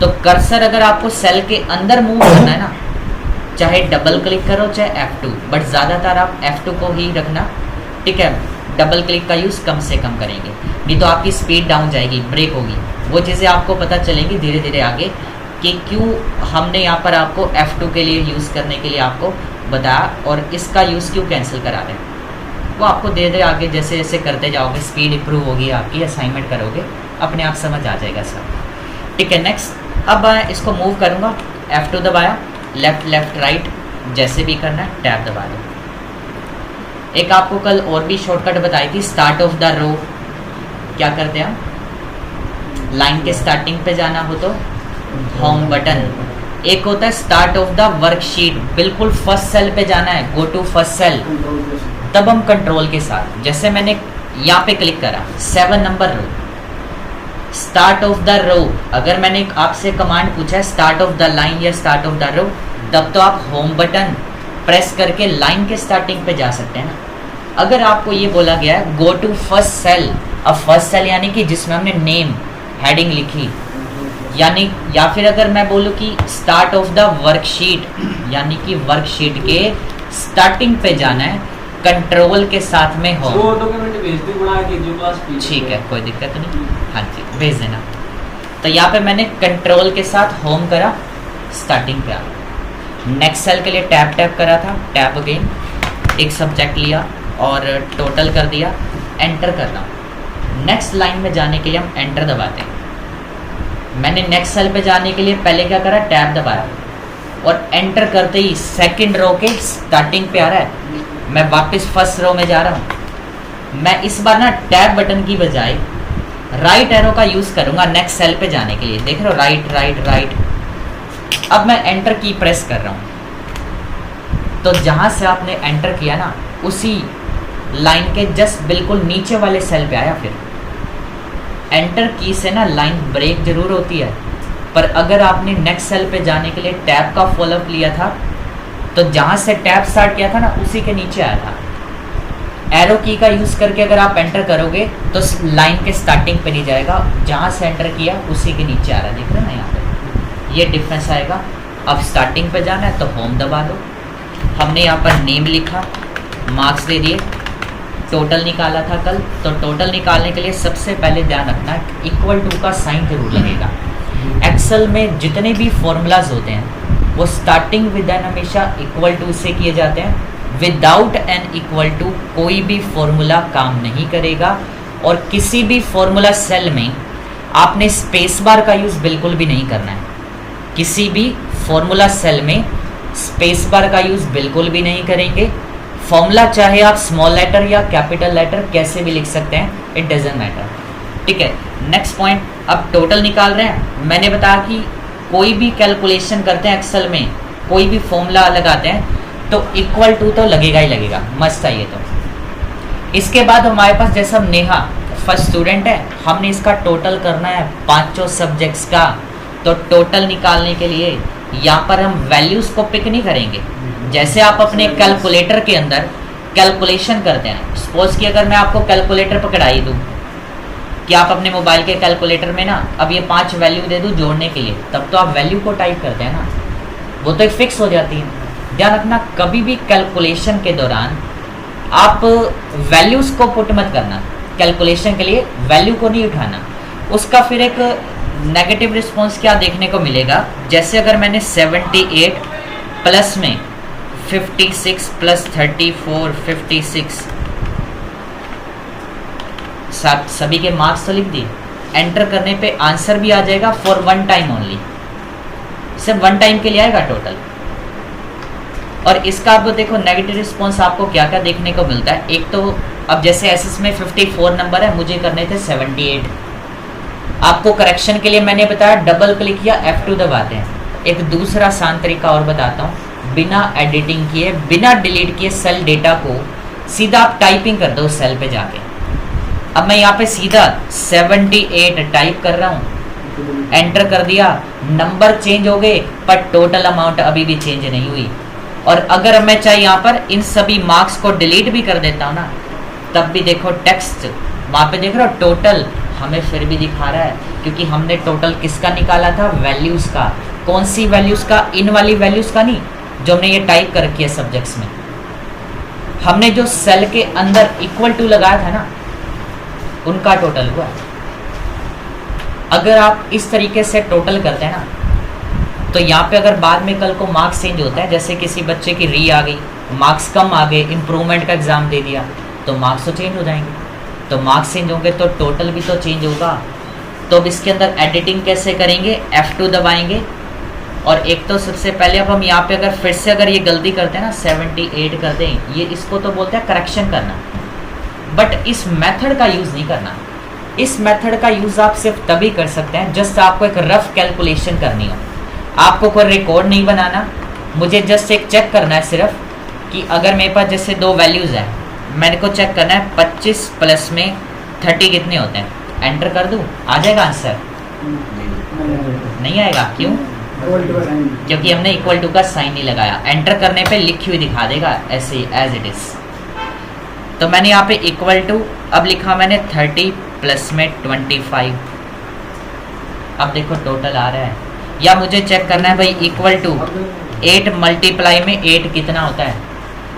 तो कर्सर अगर आपको सेल के अंदर मूव करना है ना, चाहे डबल क्लिक करो चाहे F2, बट ज़्यादातर आप F2 को ही रखना, ठीक है। डबल क्लिक का यूज़ कम से कम करेंगे, नहीं तो आपकी स्पीड डाउन जाएगी, ब्रेक होगी। वो चीज़ें आपको पता चलेंगी धीरे धीरे आगे कि क्यों हमने यहाँ पर आपको F2 के लिए यूज़ करने के लिए आपको बताया, और इसका यूज़ क्यों कैंसिल करा रहे हैं। वो आपको धीरे धीरे आगे जैसे जैसे करते जाओगे, स्पीड इंप्रूव होगी आपकी, असाइनमेंट करोगे, अपने आप समझ आ जाएगा सब, ठीक है। नेक्स्ट अब मैं इसको मूव करूँगा, F2 दबाया, लेफ्ट लेफ्ट राइट जैसे भी करना है, टैब दबा दो। एक आपको कल और भी शॉर्टकट बताई थी, स्टार्ट ऑफ द रो। क्या करते हैं हम, लाइन के स्टार्टिंग पे जाना हो तो होम बटन, एक होता है स्टार्ट ऑफ द वर्कशीट, बिल्कुल फर्स्ट सेल पे जाना है, गो टू फर्स्ट सेल, तब हम कंट्रोल के साथ, जैसे मैंने यहाँ पे क्लिक करा, 7 number row, start of the row. अगर मैंने आपसे कमांड पूछा है स्टार्ट ऑफ द लाइन या स्टार्ट ऑफ द रो, तब तो आप होम बटन प्रेस करके लाइन के स्टार्टिंग पे जा सकते हैं ना। अगर आपको ये बोला गया है गो टू फर्स्ट सेल, अब फर्स्ट सेल यानी कि जिसमें हमने नेम हेडिंग लिखी, यानी या फिर अगर मैं बोलूँ कि स्टार्ट ऑफ द वर्कशीट, यानी कि वर्कशीट के स्टार्टिंग पे जाना है, कंट्रोल के साथ में हो। वो डॉक्यूमेंट भेज दे बना के जो क्लास ठीक है, कोई दिक्कत नहीं, हाँ जी भेज देना। तो यहाँ पे मैंने कंट्रोल के साथ होम करा, स्टार्टिंग पे आ गया। नेक्स्ट सेल के लिए टैप करा था, टैप अगेन, एक सब्जेक्ट लिया और टोटल कर दिया, एंटर करना। नेक्स्ट लाइन में जाने के लिए हम एंटर दबाते हैं। मैंने नेक्स्ट सेल पे जाने के लिए पहले क्या करा, टैप दबाया और एंटर करते ही सेकंड रो के स्टार्टिंग पे आ रहा है, मैं वापस फर्स्ट रो में जा रहा हूँ। मैं इस बार ना टैप बटन की बजाय राइट एरो का यूज़ करूँगा नेक्स्ट सेल पे जाने के लिए। देख रहे हो, राइट राइट राइट। अब मैं एंटर की प्रेस कर रहा हूँ, तो जहाँ से आपने एंटर किया ना, उसी लाइन के जस्ट बिल्कुल नीचे वाले सेल पे आया। फिर एंटर की से ना लाइन ब्रेक जरूर होती है, पर अगर आपने नेक्स्ट सेल पे जाने के लिए टैब का फॉलोअप लिया था, तो जहाँ से टैब स्टार्ट किया था ना, उसी के नीचे आया था। एरो की का यूज़ करके अगर आप एंटर करोगे तो लाइन के स्टार्टिंग पे नहीं जाएगा, जहाँ से एंटर किया उसी के नीचे आ रहा है। देख रहे हो ना, यहाँ पे ये डिफरेंस आएगा। अब स्टार्टिंग पे जाना है तो होम दबा दो। हमने यहाँ पर नेम लिखा, मार्क्स दे दिए, टोटल निकाला था कल, तो टोटल निकालने के लिए सबसे पहले ध्यान रखना इक्वल टू का साइन जरूर लगेगा। एक्सेल में जितने भी फॉर्मूलाज होते हैं वो स्टार्टिंग विद एन हमेशा इक्वल टू से किए जाते हैं। विदाउट एन इक्वल टू कोई भी फॉर्मूला काम नहीं करेगा, और किसी भी फॉर्मूला सेल में आपने स्पेस बार का यूज़ बिल्कुल भी नहीं करना है। किसी भी फॉर्मूला सेल में स्पेस बार का यूज़ बिल्कुल भी नहीं करेंगे। फॉर्मूला चाहे आप स्मॉल लेटर या कैपिटल लेटर कैसे भी लिख सकते हैं, इट डजेंट मैटर। ठीक है, नेक्स्ट पॉइंट, अब टोटल निकाल रहे हैं। मैंने बताया कि कोई भी कैलकुलेशन करते हैं एक्सेल में, कोई भी फॉर्मूला लगाते हैं तो इक्वल टू तो लगेगा ही लगेगा, मस्त है ये तो। इसके बाद हमारे पास जैसा नेहा फर्स्ट स्टूडेंट है, हमने इसका टोटल करना है पांचों सब्जेक्ट्स का। तो टोटल निकालने के लिए यहाँ पर हम वैल्यूज़ को पिक नहीं करेंगे। जैसे आप अपने कैलकुलेटर के अंदर कैलकुलेशन करते हैं, सपोज कि अगर मैं आपको कैलकुलेटर पकड़ाई दूँ कि आप अपने मोबाइल के कैलकुलेटर में ना अब ये 5 वैल्यू दे दूँ जोड़ने के लिए, तब तो आप वैल्यू को टाइप करते हैं ना, वो तो एक फिक्स हो जाती है। ध्यान रखना, कभी भी कैलकुलेशन के दौरान आप वैल्यूज़ को पुट मत करना, कैलकुलेशन के लिए वैल्यू को नहीं उठाना। उसका फिर एक नेगेटिव रिस्पॉन्स क्या देखने को मिलेगा, जैसे अगर मैंने 78 प्लस में 56 प्लस 34 56 सभी के मार्क्स तो लिख दिए, एंटर करने पे आंसर भी आ जाएगा फॉर वन टाइम ओनली, सिर्फ वन टाइम के लिए आएगा टोटल। और इसका आप देखो नेगेटिव रिस्पॉन्स आपको क्या क्या देखने को मिलता है। एक तो अब जैसे एसएस में 54 नंबर है, मुझे करने थे 78। आपको करेक्शन के लिए मैंने बताया डबल क्लिक या F2 दबाते हैं। एक दूसरा आसान तरीका और बताता हूँ, बिना एडिटिंग किए बिना डिलीट किए सेल डेटा को सीधा आप टाइपिंग कर दो सेल पे जाके। अब मैं यहाँ पे सीधा 78 टाइप कर रहा हूँ, एंटर कर दिया, नंबर चेंज हो गए पर टोटल अमाउंट अभी भी चेंज नहीं हुई। और अगर मैं चाहे यहाँ पर इन सभी मार्क्स को डिलीट भी कर देता हूँ ना, तब भी देखो टेक्स्ट वहाँ पे देख रहे हो टोटल हमें फिर भी दिखा रहा है, क्योंकि हमने टोटल किसका निकाला था, वैल्यूज़ का। कौन सी वैल्यूज़ का, इन वाली वैल्यूज़ का नहीं जो हमने ये टाइप कर रखी है सब्जेक्ट्स में। हमने जो सेल के अंदर इक्वल टू लगाया था ना, उनका टोटल हुआ। अगर आप इस तरीके से टोटल करते हैं ना, तो यहाँ पे अगर बाद में कल को मार्क्स चेंज होता है, जैसे किसी बच्चे की री आ गई, मार्क्स कम आ गए, इम्प्रूवमेंट का एग्ज़ाम दे दिया, तो मार्क्स तो चेंज हो जाएंगे। तो मार्क्स चेंज होंगे तो टोटल भी तो चेंज होगा। तो अब इसके अंदर एडिटिंग कैसे करेंगे, F2 दबाएंगे। और एक तो सबसे पहले अब हम यहाँ पे अगर फिर से अगर ये गलती करते हैं ना 78 कर दें, ये इसको तो बोलते हैं करेक्शन करना, बट इस मेथड का यूज़ नहीं करना। इस मेथड का यूज़ आप सिर्फ तभी कर सकते हैं जस्ट आपको एक रफ कैलकुलेशन करनी हो, आपको कोई रिकॉर्ड नहीं बनाना। मुझे जस्ट एक चेक करना है सिर्फ कि अगर मेरे पास जैसे 2 वैल्यूज़ हैं, मेरे को चेक करना है 25 प्लस में 30 कितने होते हैं, एंटर कर दूं, आ जाएगा आंसर? नहीं आएगा, क्यों? क्योंकि हमने इक्वल टू का साइन नहीं लगाया। एंटर करने पे लिखी हुई दिखा देगा ऐसे एज इट इज। तो मैंने यहाँ पे इक्वल टू, अब लिखा मैंने 30 प्लस में 25। अब देखो टोटल आ रहा है, या मुझे चेक करना है भाई इक्वल टू 8 मल्टीप्लाई में 8 कितना होता है।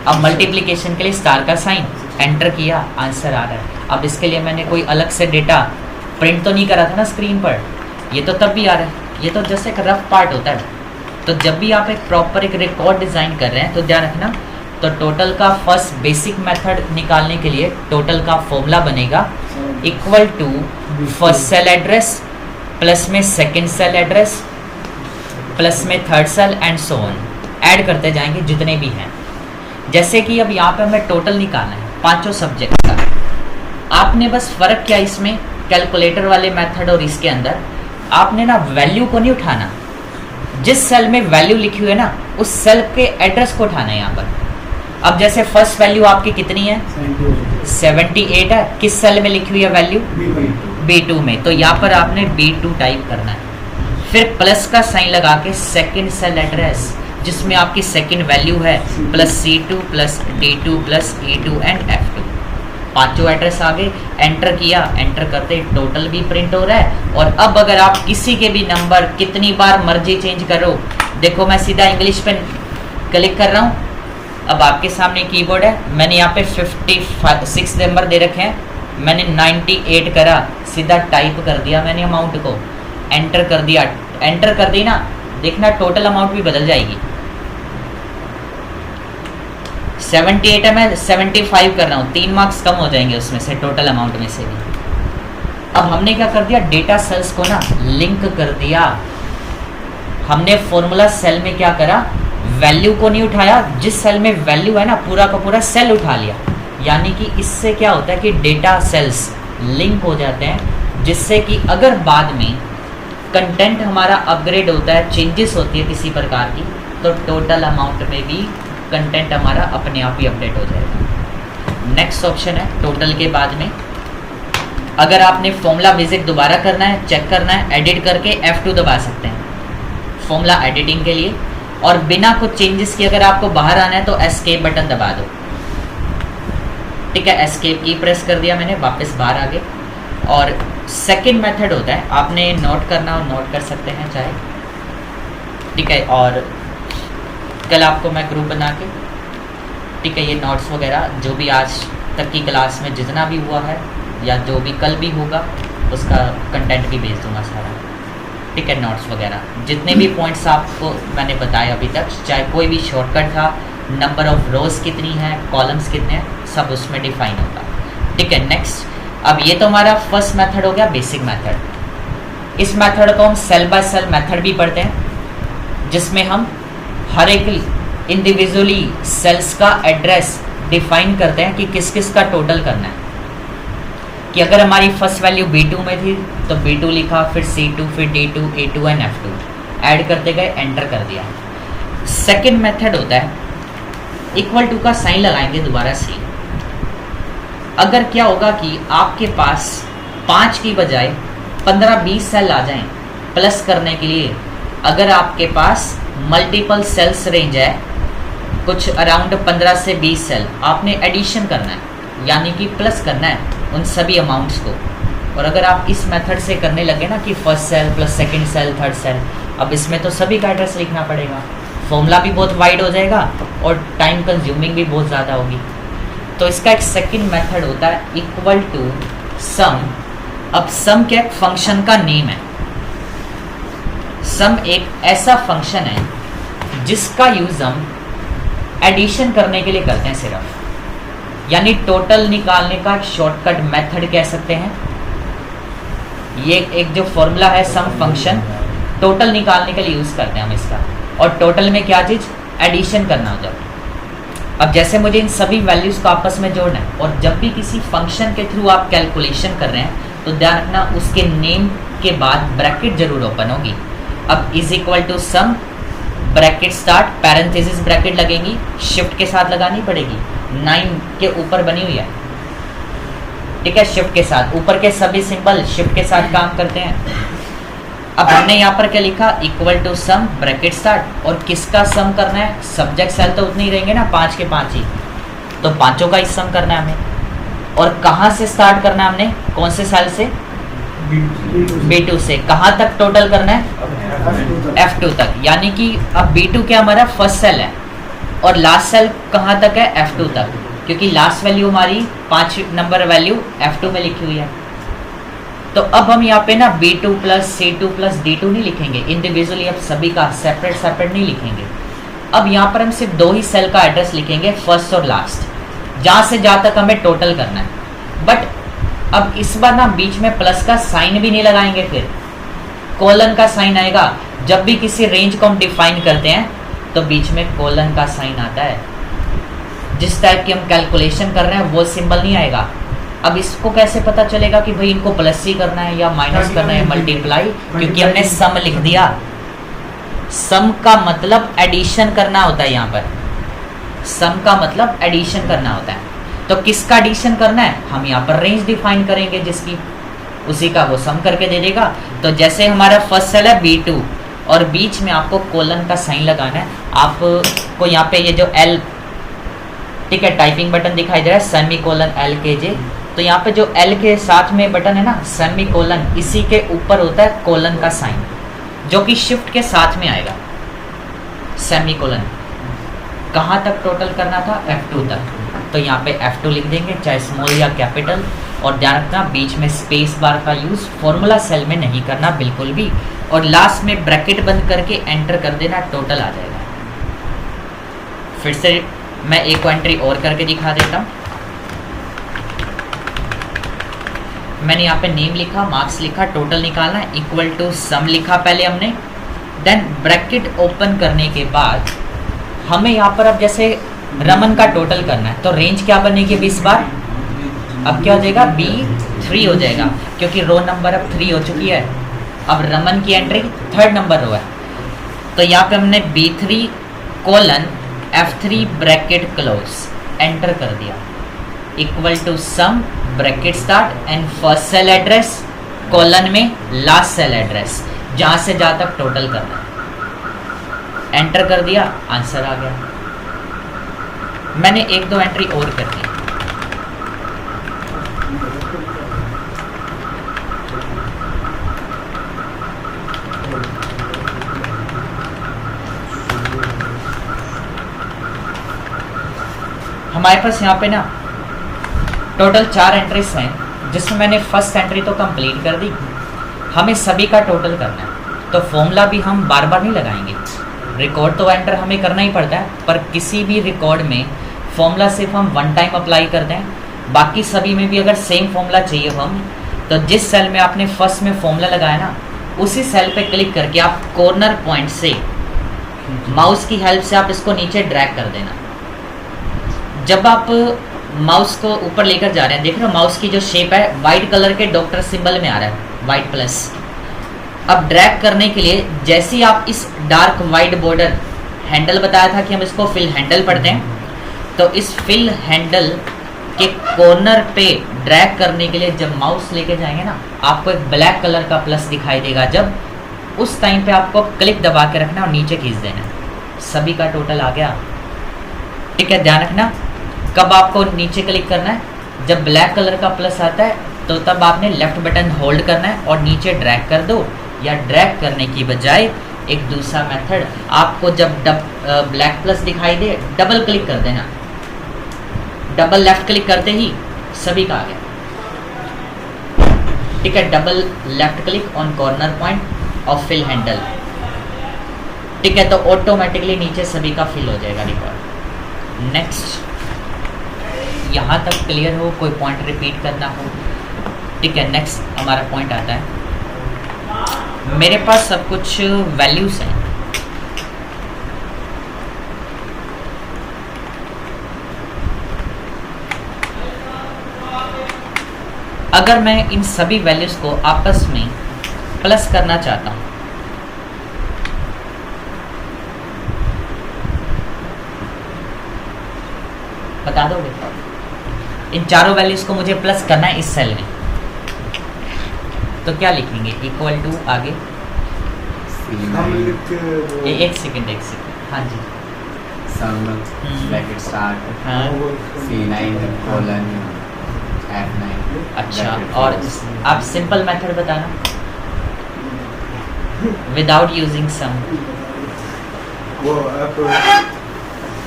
अब मल्टीप्लिकेशन के लिए स्टार का साइन, एंटर किया, आंसर आ रहा है। अब इसके लिए मैंने कोई अलग से डेटा प्रिंट तो नहीं करा था ना स्क्रीन पर, ये तो तब भी आ रहा है। ये तो जैसे एक रफ पार्ट होता है। तो जब भी आप एक प्रॉपर एक रिकॉर्ड डिज़ाइन कर रहे हैं तो ध्यान रखना, तो टोटल का फर्स्ट बेसिक मेथड निकालने के लिए टोटल का फॉर्मूला बनेगा equal to first cell address plus में सेकंड सेल एड्रेस प्लस में third cell and so on, add करते जाएंगे जितने भी हैं। जैसे कि अब यहाँ पे हमें टोटल निकालना है पांचों सब्जेक्ट का। आपने बस फ़र्क क्या इसमें कैलकुलेटर वाले मेथड और इसके अंदर, आपने ना वैल्यू को नहीं उठाना, जिस सेल में वैल्यू लिखी हुई है ना उस सेल के एड्रेस को उठाना है यहाँ पर। अब जैसे फर्स्ट वैल्यू आपकी कितनी है, 78 है, किस सेल में लिखी हुई है वैल्यू, B2 में, तो यहाँ पर आपने B2 टाइप करना है। फिर प्लस का साइन लगा के सेकेंड सेल एड्रेस जिसमें आपकी सेकेंड वैल्यू है plus C2 plus D2 plus E2 and F2, पांचों एड्रेस आ गए। एंटर किया, एंटर करते टोटल भी प्रिंट हो रहा है। और अब अगर आप किसी के भी नंबर कितनी बार मर्जी चेंज करो, देखो मैं सीधा इंग्लिश पे क्लिक कर रहा हूँ। अब आपके सामने कीबोर्ड है, मैंने यहाँ पे 56 नंबर दे रखे हैं, मैंने 98 करा, सीधा टाइप कर दिया मैंने अमाउंट को, एंटर कर दिया। एंटर कर दी ना, देखना टोटल अमाउंट भी बदल जाएगी। 78 है, मैं 75 कर रहा हूँ, 3 मार्क्स कम हो जाएंगे उसमें से, टोटल अमाउंट में से भी। अब हमने क्या कर दिया, डेटा सेल्स को ना लिंक कर दिया। हमने फॉर्मूला सेल में क्या करा, वैल्यू को नहीं उठाया, जिस सेल में वैल्यू है ना पूरा का पूरा सेल उठा लिया। यानी कि इससे क्या होता है कि डेटा सेल्स लिंक हो जाते हैं, जिससे कि अगर बाद में कंटेंट हमारा अपग्रेड होता है, चेंजेस होती है किसी प्रकार की, तो टोटल अमाउंट में भी कंटेंट हमारा अपने आप ही अपडेट हो जाएगा। नेक्स्ट ऑप्शन है टोटल के बाद में, अगर आपने फॉर्मूला विजिट दोबारा करना है, चेक करना है, एडिट करके F2 दबा सकते हैं फॉर्मूला एडिटिंग के लिए। और बिना कुछ चेंजेस के अगर आपको बाहर आना है तो एस्केप बटन दबा दो, ठीक है। एस्केप की प्रेस कर दिया मैंने, वापस बाहर आ गए। और सेकंड मेथड होता है, आपने नोट करना हो नोट कर सकते हैं चाहे, ठीक है। और कल आपको मैं ग्रुप बना के, ठीक है, ये नोट्स वगैरह जो भी आज तक की क्लास में जितना भी हुआ है या जो भी कल भी होगा उसका कंटेंट भी भेज दूंगा सारा, ठीक है। नोट्स वगैरह जितने भी पॉइंट्स आपको मैंने बताए अभी तक, चाहे कोई भी शॉर्टकट था, नंबर ऑफ रोज कितनी है, कॉलम्स कितने हैं, सब उसमें डिफाइन होगा, ठीक है। नेक्स्ट, अब ये तो हमारा फर्स्ट मेथड हो गया, बेसिक मेथड। इस मेथड को हम सेल बाय सेल मेथड भी पढ़ते हैं, जिसमें हम हर एक इंडिविजुअली सेल्स का एड्रेस डिफाइन करते हैं कि किस किस का टोटल करना है। कि अगर हमारी फर्स्ट वैल्यू B2 में थी तो B2 लिखा, फिर C2, फिर D2, A2 and F2, add करते गए, एंटर कर दिया। सेकंड मेथड होता है इक्वल टू का साइन लगाएंगे दोबारा से। अगर क्या होगा कि आपके पास 5 की बजाय 15-20 सेल आ जाएं प्लस करने के लिए, अगर आपके पास मल्टीपल सेल्स रेंज है, कुछ अराउंड 15 से 20 सेल, आपने एडिशन करना है, यानी कि प्लस करना है उन सभी अमाउंट्स को। और अगर आप इस मेथड से करने लगे ना कि first cell plus second cell third cell, अब इसमें तो सभी का एड्रेस लिखना पड़ेगा, फॉर्मूला भी बहुत वाइड हो जाएगा और टाइम कंज्यूमिंग भी बहुत ज़्यादा होगी। तो इसका एक सेकंड मेथड होता है इक्वल टू सम। अब सम क्या एक फंक्शन का नेम है। सम एक ऐसा फंक्शन है जिसका यूज हम एडिशन करने के लिए करते हैं सिर्फ, यानी टोटल निकालने का एक शॉर्टकट मेथड कह सकते हैं। ये एक जो फॉर्मूला है सम फंक्शन, टोटल निकालने के लिए यूज करते हैं हम इसका। और टोटल में क्या चीज, एडिशन करना हो जब। अब जैसे मुझे इन सभी वैल्यूज को आपस में जोड़ना है, और जब भी किसी फंक्शन के थ्रू आप कैलकुलेशन कर रहे हैं तो ध्यान रखना उसके नेम के बाद ब्रैकेट जरूर ओपन होगी। अब is equal to sum, bracket start, parenthesis bracket लगेगी, शिफ्ट के साथ लगानी पड़ेगी, 9 के ऊपर बनी हुई है, ठीक है, शिफ्ट के साथ। ऊपर के सभी सिंबल शिफ्ट के साथ काम करते हैं। अब हमने यहाँ पर क्या लिखा, equal to sum bracket start, और किसका सम करना है, सब्जेक्ट सेल तो उतने ही रहेंगे ना, 5 के 5 ही, तो पांचों का ही सम करना है हमें। और कहाँ से स्टार्ट करना है हमने, कौन से सेल से, B2 से। कहाँ तक टोटल करना है, F2 तक, यानी कि अब B2 क्या हमारा फर्स्ट सेल है, और लास्ट सेल कहाँ तक है, F2 तक, क्योंकि लास्ट वैल्यू हमारी 5 नंबर वैल्यू F2 में लिखी हुई है। तो अब हम यहाँ पे ना B2 plus C2 plus D2 नहीं लिखेंगे इंडिविजुअली, अब सभी का सेपरेट सेपरेट नहीं लिखेंगे। अब यहाँ पर हम सिर्फ 2 ही सेल का एड्रेस लिखेंगे, फर्स्ट और लास्ट, जहाँ से जहाँ तक हमें टोटल करना है। बट अब इस बार ना बीच में प्लस का साइन भी नहीं लगाएंगे, फिर कोलन का साइन आएगा। जब भी किसी रेंज को हम डिफाइन करते हैं तो बीच में कोलन का साइन आता है। जिस टाइप की हम कैलकुलेशन कर रहे हैं वो सिंबल नहीं आएगा। अब इसको कैसे पता चलेगा कि भाई इनको प्लस ही करना है या माइनस करना है, मल्टीप्लाई, क्योंकि हमने सम लिख दिया। सम का मतलब एडिशन करना होता है, यहाँ पर सम का मतलब एडिशन करना होता है। तो किसका एडिशन करना है, हम यहाँ पर रेंज डिफाइन करेंगे जिसकी, उसी का वो सम करके दे देगा। तो जैसे हमारा फर्स्ट सेल है B2 और बीच में आपको कोलन का साइन लगाना है। आपको यहाँ पे ये जो L, ठीक है, टाइपिंग बटन दिखाई दे रहा है, सेमी कोलन LKJ, तो यहाँ पे जो L के साथ में बटन है ना, सेमी कोलन, इसी के ऊपर होता है कोलन का साइन, जो कि शिफ्ट के साथ में आएगा, सेमी कोलन। कहाँ तक टोटल करना था, F2 तक, तो यहाँ पे F2 लिख देंगे, चाहे स्मॉल या कैपिटल। और ध्यान रखना बीच में स्पेस बार का यूज़ फॉर्मूला सेल में नहीं करना बिल्कुल भी, और लास्ट में ब्रैकेट बंद करके एंटर कर देना, टोटल आ जाएगा। फिर से मैं एक एंट्री और करके दिखा देता हूँ। मैंने यहाँ पे नेम लिखा, मार्क्स लिखा, टोटल निकालना है, इक्वल टू सम लिखा पहले हमने, देन ब्रैकेट ओपन करने के बाद हमें यहाँ पर अब जैसे रमन का टोटल करना है, तो रेंज क्या बनेगी इस बार, अब क्या हो जाएगा, B3 हो जाएगा, क्योंकि रो नंबर अब 3 हो चुकी है। अब रमन की एंट्री 3rd नंबर रो है, तो यहाँ पे हमने B3 colon F3 bracket close enter कर दिया, equal to sum bracket start and first cell address colon में लास्ट सेल एड्रेस, जहाँ से जहाँ तक टोटल करना है, एंटर कर दिया, आंसर आ गया। मैंने 1-2 एंट्री और कर दी। हमारे पास यहाँ पे ना टोटल 4 एंट्रीज हैं, जिसमें मैंने फर्स्ट एंट्री तो कंप्लीट कर दी। हमें सभी का टोटल करना है, तो फॉर्मूला भी हम बार बार नहीं लगाएंगे। रिकॉर्ड तो एंटर हमें करना ही पड़ता है, पर किसी भी रिकॉर्ड में फॉर्मूला सिर्फ हम 1 टाइम अप्लाई कर दें। बाकी सभी में भी अगर सेम फॉर्मूला चाहिए हम, तो जिस सेल में आपने फर्स्ट में फॉर्मूला लगाया ना, उसी सेल पे क्लिक करके आप कॉर्नर पॉइंट से माउस की हेल्प से आप इसको नीचे ड्रैग कर देना। जब आप माउस को ऊपर लेकर जा रहे हैं, देख रहे हो माउस की जो शेप है वाइट कलर के डॉक्टर सिंबल में आ रहा है, वाइट प्लस। अब ड्रैग करने के लिए जैसे ही आप इस डार्क वाइट बॉर्डर, हैंडल बताया था कि हम इसको फिल हैंडल पढ़ते हैं, तो इस फिल हैंडल के कॉर्नर पे ड्रैग करने के लिए जब माउस लेके जाएंगे ना, आपको एक ब्लैक कलर का प्लस दिखाई देगा। जब उस टाइम पे आपको क्लिक दबा के रखना और नीचे खींच देना। सभी का टोटल आ गया, ठीक है। ध्यान रखना कब आपको नीचे क्लिक करना है, जब ब्लैक कलर का प्लस आता है तो तब आपने लेफ्ट बटन होल्ड करना है और नीचे ड्रैग कर दो, या ड्रैग करने की बजाय एक दूसरा मेथड, आपको जब ब्लैक प्लस दिखाई दे डबल क्लिक कर देना। डबल लेफ्ट क्लिक करते ही सभी का आ गया, ठीक है। Double left click on corner point of fill handle, ठीक है, तो ऑटोमेटिकली नीचे सभी का फिल हो जाएगा रिकॉर्ड। नेक्स्ट, यहाँ तक क्लियर हो, कोई पॉइंट रिपीट करना हो, ठीक है। नेक्स्ट हमारा पॉइंट आता है, मेरे पास सब कुछ वैल्यूज हैं। अगर मैं इन सभी वैल्यूज को आपस में प्लस करना चाहता हूँ, बता दोगे? इन चारों वैल्यूज को मुझे प्लस करना है इस सेल में, तो क्या लिखेंगे? इक्वल टू आगे एक सेकंड हाँ जी सम ब्रैकेट स्टार्ट हाँ C9 कोलन F9। अच्छा, और आप सिंपल मेथड बताना विदाउट यूजिंग सम। वो आप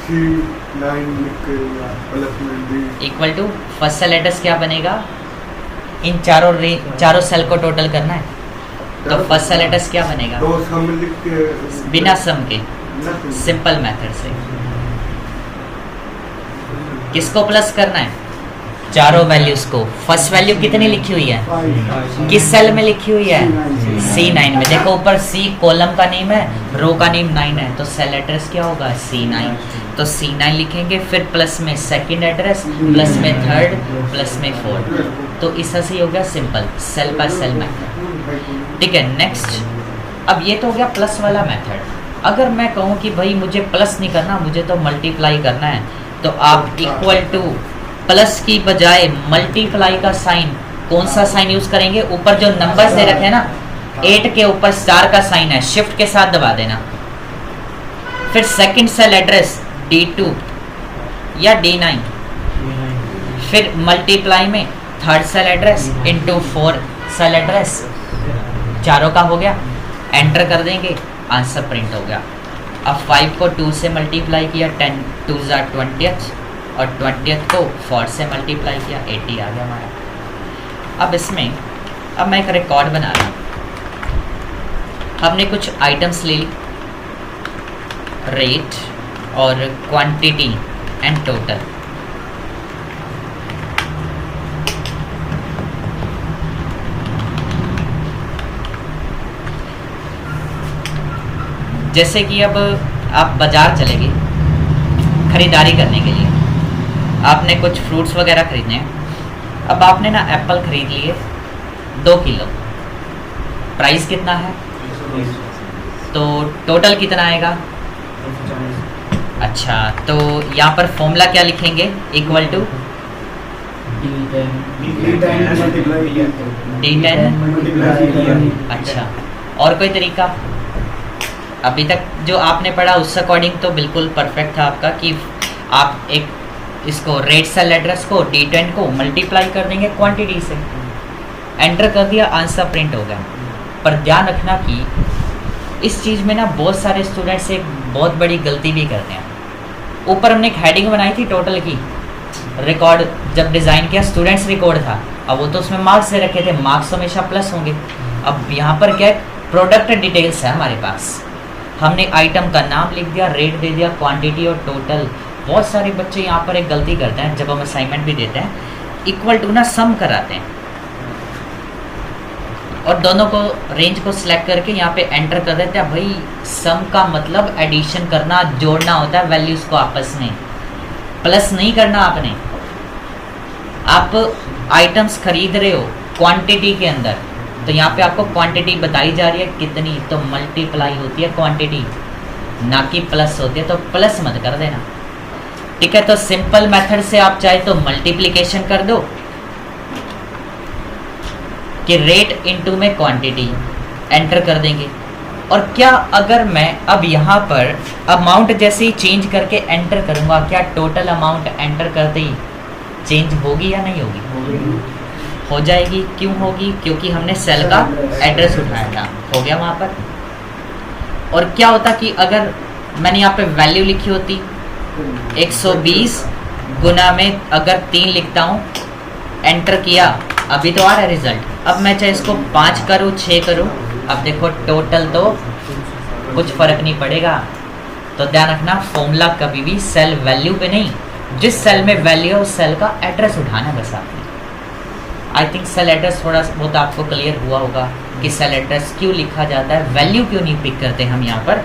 C9 लिख के प्लस में भी equal to first cell address क्या बनेगा? इन चारों सेल को टोटल करना है, तो फर्स्ट सेल एड्रेस क्या बनेगा? दो सम लिख के बिना सम के nothing। सिंपल मेथड से किसको प्लस करना है? चारों वैल्यूज को। फर्स्ट वैल्यू कितनी लिखी हुई है? किस सेल में लिखी हुई है? C9 में। देखो ऊपर C कॉलम का नेम है, रो का नेम 9 है, तो सेल एड्रेस क्या होगा? C9। तो C9 लिखेंगे, फिर प्लस में सेकंड एड्रेस, प्लस में थर्ड, प्लस में फोर्थ। तो इस तरह से हो गया simple cell by cell method. ठीक है, नेक्स्ट। अब ये तो हो गया प्लस वाला मेथड। अगर मैं कहूँ कि भाई मुझे प्लस नहीं करना, मुझे तो मल्टीप्लाई करना है, तो आप इक्वल टू प्लस की बजाय मल्टीप्लाई का साइन, कौन सा साइन यूज करेंगे? ऊपर जो नंबर्स दे रखे हैं ना, 8 के ऊपर स्टार का साइन है, शिफ्ट के साथ दबा देना। फिर सेकंड सेल एड्रेस D2 या D9, फिर मल्टीप्लाई में third cell address into 4 cell address, चारों का हो गया, एंटर कर देंगे, आंसर प्रिंट हो गया। अब 5 को 2 से मल्टीप्लाई किया, 10 2 ज़ा 20th, और 20th को 4 से मल्टीप्लाई किया, 80 आ गया हमारा। अब इसमें अब मैं एक रिकॉर्ड बना रहा हूँ। हमने कुछ आइटम्स ले ली, रेट और क्वांटिटी एंड टोटल। जैसे कि अब आप बाज़ार चले गए ख़रीदारी करने के लिए, आपने कुछ फ्रूट्स वगैरह ख़रीदने हैं। अब आपने ना एप्पल ख़रीद लिए 2 किलो, प्राइस कितना है? तो टोटल कितना आएगा? अच्छा, तो यहाँ पर फॉर्मूला क्या लिखेंगे? Equal to D10। अच्छा, और कोई तरीका? अभी तक जो आपने पढ़ा उस अकॉर्डिंग तो बिल्कुल परफेक्ट था आपका, कि आप एक इसको रेट सेल एड्रेस को D10 को मल्टीप्लाई कर देंगे क्वांटिटी से, एंटर कर दिया, आंसर प्रिंट हो गया। पर ध्यान रखना कि इस चीज़ में ना बहुत सारे स्टूडेंट्स एक बहुत बड़ी गलती भी करते हैं। ऊपर हमने एक हेडिंग बनाई थी टोटल की, रिकॉर्ड जब डिज़ाइन किया स्टूडेंट्स रिकॉर्ड था, अब वो तो उसमें मार्क्स दे रखे थे, मार्क्स हमेशा प्लस होंगे। अब यहाँ पर क्या है, प्रोडक्ट डिटेल्स है हमारे पास, हमने आइटम का नाम लिख दिया, रेट दे दिया, क्वांटिटी और टोटल। बहुत सारे बच्चे यहाँ पर एक गलती करते हैं, जब हम असाइनमेंट भी देते हैं इक्वल टू ना सम कराते हैं, और दोनों को रेंज को सिलेक्ट करके यहाँ पे एंटर कर देते हैं। भाई सम का मतलब एडिशन करना, जोड़ना होता है वैल्यूज़ को आपस में, प्लस नहीं करना आपने। आप आइटम्स खरीद रहे हो क्वांटिटी के अंदर, तो यहाँ पे आपको क्वांटिटी बताई जा रही है कितनी, तो मल्टीप्लाई होती है क्वांटिटी, ना कि प्लस होती है, तो प्लस मत कर देना। ठीक है, तो सिंपल मेथड से आप चाहे तो मल्टीप्लिकेशन कर दो कि रेट इनटू में क्वांटिटी, एंटर कर देंगे। और क्या अगर मैं अब यहाँ पर अमाउंट जैसे ही चेंज करके एंटर करूँगा, क्या टोटल अमाउंट एंटर करते ही चेंज होगी या नहीं होगी? हो जाएगी। क्यों होगी? क्योंकि हमने सेल का एड्रेस उठाया था, हो गया वहाँ पर। और क्या होता कि अगर मैंने यहाँ पे वैल्यू लिखी होती 120 गुना में अगर 3 लिखता हूँ, एंटर किया, अभी तो आ रहा है रिजल्ट। अब मैं चाहे इसको 5 करूँ 6 करूँ, अब देखो टोटल तो कुछ फ़र्क नहीं पड़ेगा। तो ध्यान रखना, फॉर्मूला कभी भी सेल वैल्यू पे नहीं, जिस सेल में वैल्यू है उस सेल का एड्रेस उठाना बस आपने। आई थिंक सेल एड्रेस थोड़ा बहुत आपको क्लियर हुआ होगा कि सेल एड्रेस क्यों लिखा जाता है, वैल्यू क्यों नहीं पिक करते हम यहाँ पर।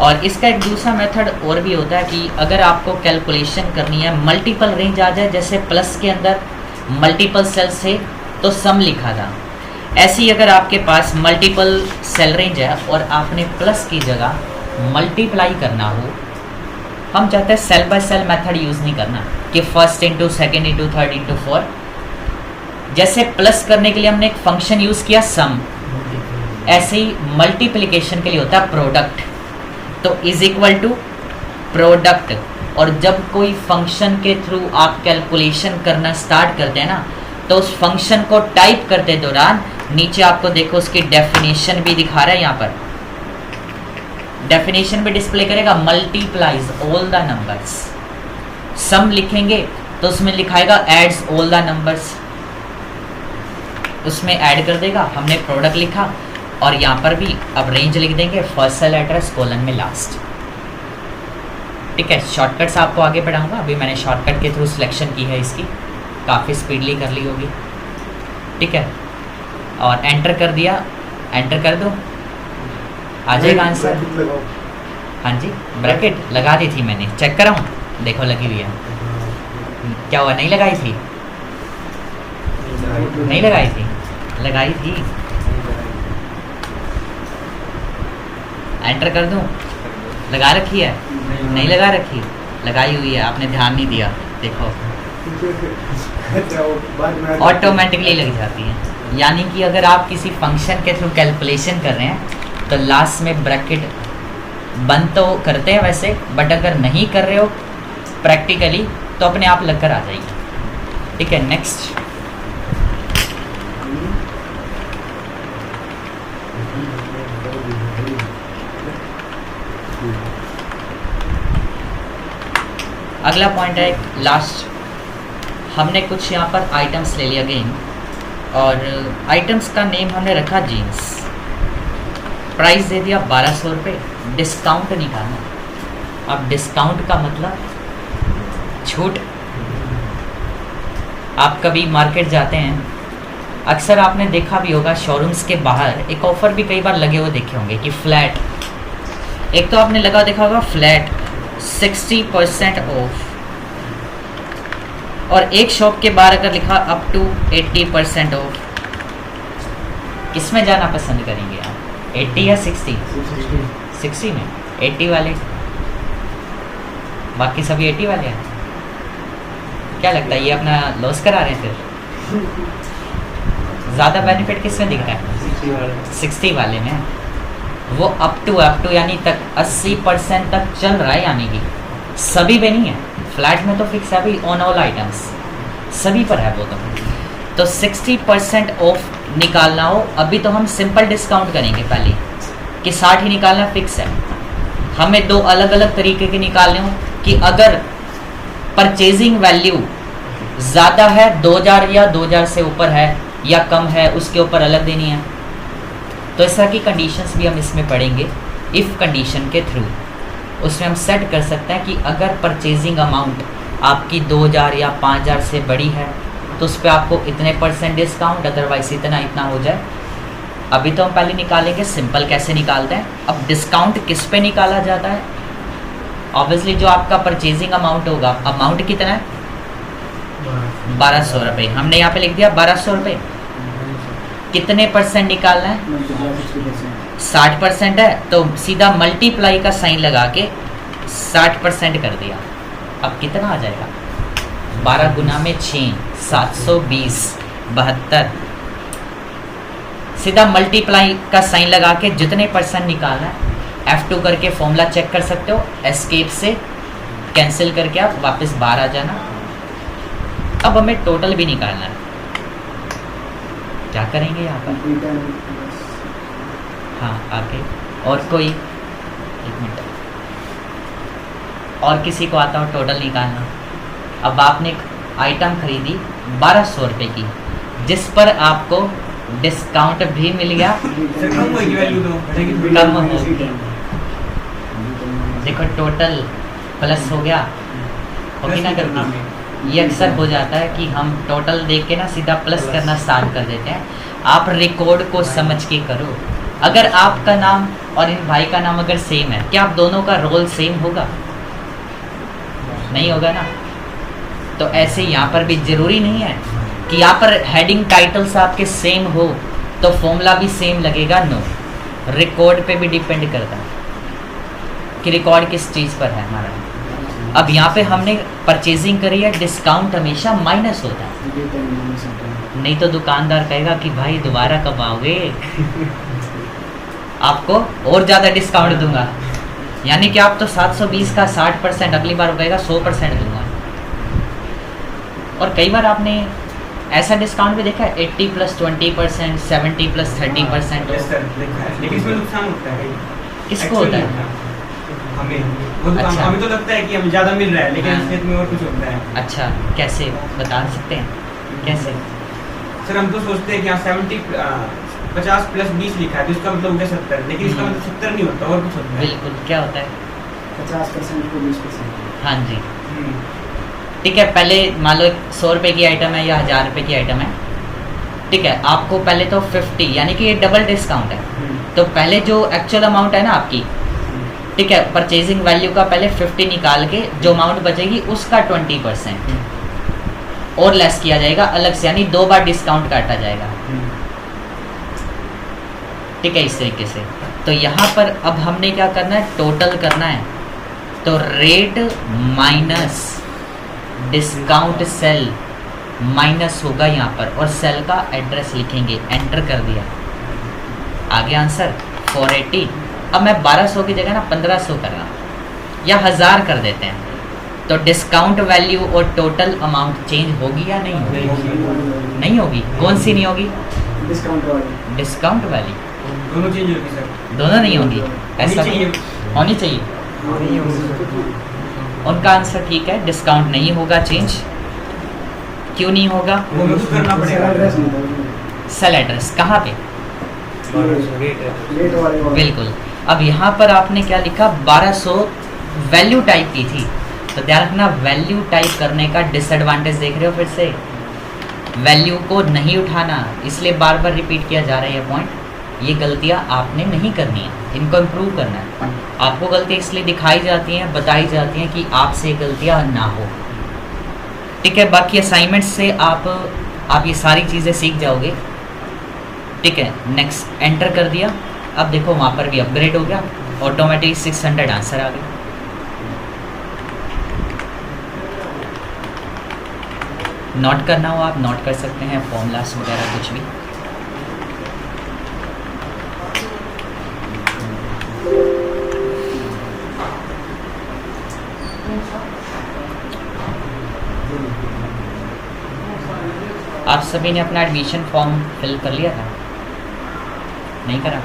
और इसका एक दूसरा मेथड और भी होता है कि अगर आपको कैलकुलेशन करनी है, मल्टीपल रेंज आ जाए, जैसे प्लस के अंदर मल्टीपल सेल से तो सम लिखा था, ऐसे ही अगर आपके पास मल्टीपल सेल रेंज है और आपने प्लस की जगह मल्टीप्लाई करना हो, हम चाहते हैं cell by cell method use नहीं करना कि first into second into third into four. जैसे प्लस करने के लिए हमने एक फंक्शन यूज़ किया सम, ऐसे ही मल्टीप्लिकेशन के लिए होता है प्रोडक्ट। तो इज इक्वल टू प्रोडक्ट। और जब कोई फंक्शन के थ्रू आप कैलकुलेशन करना स्टार्ट करते हैं ना, तो उस फंक्शन को टाइप करते दौरान नीचे आपको देखो उसकी डेफिनेशन भी दिखा रहा है, यहाँ पर डेफिनेशन भी डिस्प्ले करेगा, मल्टीप्लाइज ऑल द नंबर्स। सम लिखेंगे तो उसमें लिखाएगा एड्स ऑल द नंबर्स, उसमें ऐड कर देगा। हमने प्रोडक्ट लिखा और यहाँ पर भी अब रेंज लिख देंगे, फर्स्ट सेल एड्रेस कोलन में लास्ट। ठीक है, शॉर्टकट्स आपको आगे बढ़ाऊंगा, अभी मैंने शॉर्टकट के थ्रू सिलेक्शन की है इसकी, काफ़ी स्पीडली कर ली होगी। ठीक है, और एंटर कर दिया, एंटर कर दो, आ जाएगा आंसर। ब्रैकेट लगाओ। हाँ जी, ब्रैकेट लगा दी थी मैंने, चेक कराऊँ, देखो लगी हुई है। क्या हुआ, नहीं लगाई थी? नहीं लगाई थी? लगाई थी। एंटर कर दूं? लगा रखी है? नहीं लगा रखी, लगाई हुई है, आपने ध्यान नहीं दिया। देखो अच्छा, वो बाद में ऑटोमेटिकली लग जाती है। यानी कि अगर आप किसी फंक्शन के थ्रू कैलकुलेशन कर रहे हैं तो लास्ट में ब्रैकेट बंद तो करते हैं वैसे, बट अगर नहीं कर रहे हो प्रैक्टिकली तो अपने आप लगकर आ जाएगी। ठीक है, नेक्स्ट। अगला पॉइंट है लास्ट, हमने कुछ यहाँ पर आइटम्स ले लिया अगेन, और आइटम्स का नेम हमने रखा जीन्स। प्राइस दे दिया 1200 रुपये, डिस्काउंट निकालना। अब डिस्काउंट का मतलब छूट। आप कभी मार्केट जाते हैं, अक्सर आपने देखा भी होगा शोरूम्स के बाहर एक ऑफ़र भी कई बार लगे हुए देखे होंगे कि फ्लैट, एक तो आपने लगा देखा होगा फ्लैट 60% ऑफ, और एक शॉप के बाहर अगर लिखा अप टू 80% ऑफ, किसमें जाना पसंद करेंगे आप, 80 या 60? 60 में, 80 वाले, बाकी सभी 80 वाले हैं। क्या लगता है ये अपना लॉस करा रहे हैं फिर? ज़्यादा बेनिफिट किस में दिख रहा है? 60 वाले में। वो अप टू यानी तक 80% तक चल रहा है, यानी कि सभी पे नहीं है। फ्लैट में तो फिक्स है अभी, ऑन ऑल आइटम्स सभी पर है वो तो 60% ऑफ निकालना हो, अभी तो हम सिंपल डिस्काउंट करेंगे पहले कि 60 ही निकालना फिक्स है। हमें दो अलग अलग तरीके के निकालने हो कि अगर परचेजिंग वैल्यू ज़्यादा है 2000 या 2000 से ऊपर है या कम है, उसके ऊपर अलग देनी है। तो इस तरह की कंडीशंस भी हम इसमें पढ़ेंगे इफ़ कंडीशन के थ्रू। उसमें हम सेट कर सकते हैं कि अगर परचेजिंग अमाउंट आपकी 2000 या 5000 से बड़ी है तो उस पर आपको इतने % डिस्काउंट, अदरवाइज इतना हो जाए। अभी तो हम पहले निकालेंगे सिंपल कैसे निकालते हैं। अब डिस्काउंट किस पे निकाला जाता है? ऑब्वियसली जो आपका परचेजिंग अमाउंट होगा, अमाउंट कितना है? 1200 रुपये। हमने यहाँ पे लिख दिया 1200 रुपये। कितने % निकालना है? 60% है तो सीधा मल्टीप्लाई का साइन लगा के 60% कर दिया। अब कितना आ जाएगा? 12 गुना में 6, 720, 72। सीधा मल्टीप्लाई का साइन लगा के जितने % निकालना है F2 करके फॉर्मूला चेक कर सकते हो, एस्केप से कैंसिल करके आप वापस बाहर आ जाना। अब हमें टोटल भी निकालना है। क्या करेंगे यहाँ पर? हाँ आगे और कोई? एक मिनट, और किसी को आता हो टोटल निकालना? अब आपने एक आइटम खरीदी 1200 रुपये की, जिस पर आपको डिस्काउंट भी मिल गया, कम होगी। देखो टोटल प्लस हो गया, होगी ना गलती? ये अक्सर हो जाता है कि हम टोटल देख के ना सीधा प्लस करना स्टार्ट कर देते हैं। आप रिकॉर्ड को समझ के करो। अगर आपका नाम और इन भाई का नाम अगर सेम है, क्या आप दोनों का रोल सेम होगा? नहीं होगा ना। तो ऐसे यहाँ पर भी ज़रूरी नहीं है कि यहाँ पर हेडिंग टाइटल्स आपके सेम हो तो फॉर्मूला भी सेम लगेगा। नो, रिकॉर्ड पे भी डिपेंड करता है कि रिकॉर्ड किस चीज़ पर है हमारा। अब यहाँ पे हमने परचेजिंग करी है, डिस्काउंट हमेशा माइनस होता है, ये टाइम माइनस होता है। नहीं तो दुकानदार कहेगा कि भाई दोबारा कब आओगे, आपको और ज़्यादा डिस्काउंट दूंगा। यानी कि आप तो 720 का 60%, अगली बार वो कहेगा 100% दूंगा। और कई बार आपने ऐसा डिस्काउंट भी देखा है 80 + 20%, 70 + 30%। यस सर, देखा है, लेकिन इसमें नुकसान होता है। किसको होता है? हमें वो दुकान, अच्छा। हमें तो लगता है कि हमें ज़्यादा मिल रहा है, लेकिन हाँ। असलियत में और कुछ होता है। अच्छा, कैसे बता सकते हैं? कैसे? सर हम तो सोचते हैं कि यहाँ 50 + 20 लिखा है तो इसका मतलब हो गया 70, लेकिन इसका मतलब 70 नहीं होता और कुछ होता है। बिल्कुल, क्या होता है? 50% को 20%। हाँ जी, हम्म, ठीक है। पहले मान लो 100 रुपये की आइटम है या 1000 रुपये की आइटम है, ठीक है। आपको पहले तो 50, यानी कि ये डबल डिस्काउंट है, तो पहले जो एक्चुअल अमाउंट है ना आपकी, ठीक है, परचेजिंग वैल्यू का पहले 50 निकाल के जो अमाउंट बचेगी उसका 20% और लेस किया जाएगा अलग से, यानी 2 बार डिस्काउंट काटा जाएगा, ठीक है, इस तरीके से। तो यहाँ पर अब हमने क्या करना है, टोटल करना है। तो rate minus discount sale minus होगा यहाँ पर, और सेल का एड्रेस लिखेंगे, एंटर कर दिया, आगे आंसर 480। अब मैं 1200 की जगह ना 1500 कर रहा हूँ या 1000 कर देते हैं, तो डिस्काउंट वैल्यू और टोटल अमाउंट चेंज होगी या नहीं होगी? नहीं होगी। कौन सी नहीं होगी? डिस्काउंट वाली। डिस्काउंट वाली। दोनों चेंज होगी सर। दोनों नहीं होगी, ऐसा होनी चाहिए। होनी चाहिए। नहीं होगी। उनका आंसर ठीक है, डिस्काउंट नहीं होगा चेंज। क्यों नहीं होगा? वो हमें कुछ करना पड़ेगा। एड्रेस नहीं था। सेल एड्रेस कहाँ पे? रेट वाले वाले। बिल्कुल। अब यहाँ पर आपने क्या लिखा, 1200 वैल्यू टाइप की थी, तो ध्यान रखना वैल्यू टाइप करने का डिसएडवांटेज देख रहे हो, फिर से वैल्यू को नहीं उठाना, इसलिए बार बार रिपीट किया जा रहा है ये पॉइंट। ये गलतियाँ आपने नहीं करनी है, इनको इम्प्रूव करना है। आपको गलतियाँ इसलिए दिखाई जाती हैं, बताई जाती हैं कि आपसे गलतियाँ ना हो, ठीक है। बाकी असाइनमेंट से आप ये सारी चीज़ें सीख जाओगे, ठीक है। नेक्स्ट एंटर कर दिया, अब देखो वहाँ पर भी अपग्रेड हो गया, ऑटोमेटिक 600 आंसर आ गया। नोट करना हो आप नोट कर सकते हैं, फॉर्मूलास वगैरह कुछ भी। आप सभी ने अपना एडमिशन फॉर्म फिल कर लिया था? नहीं करा?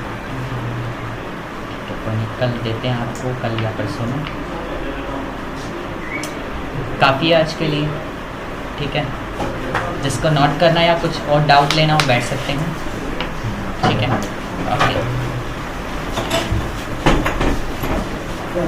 तो कोई नहीं, कल देते हैं आपको, कल या परसों में। काफ़ी है आज के लिए, ठीक है। जिसको नोट करना है या कुछ और डाउट लेना हो बैठ सकते हैं, ठीक है। ओके। क्या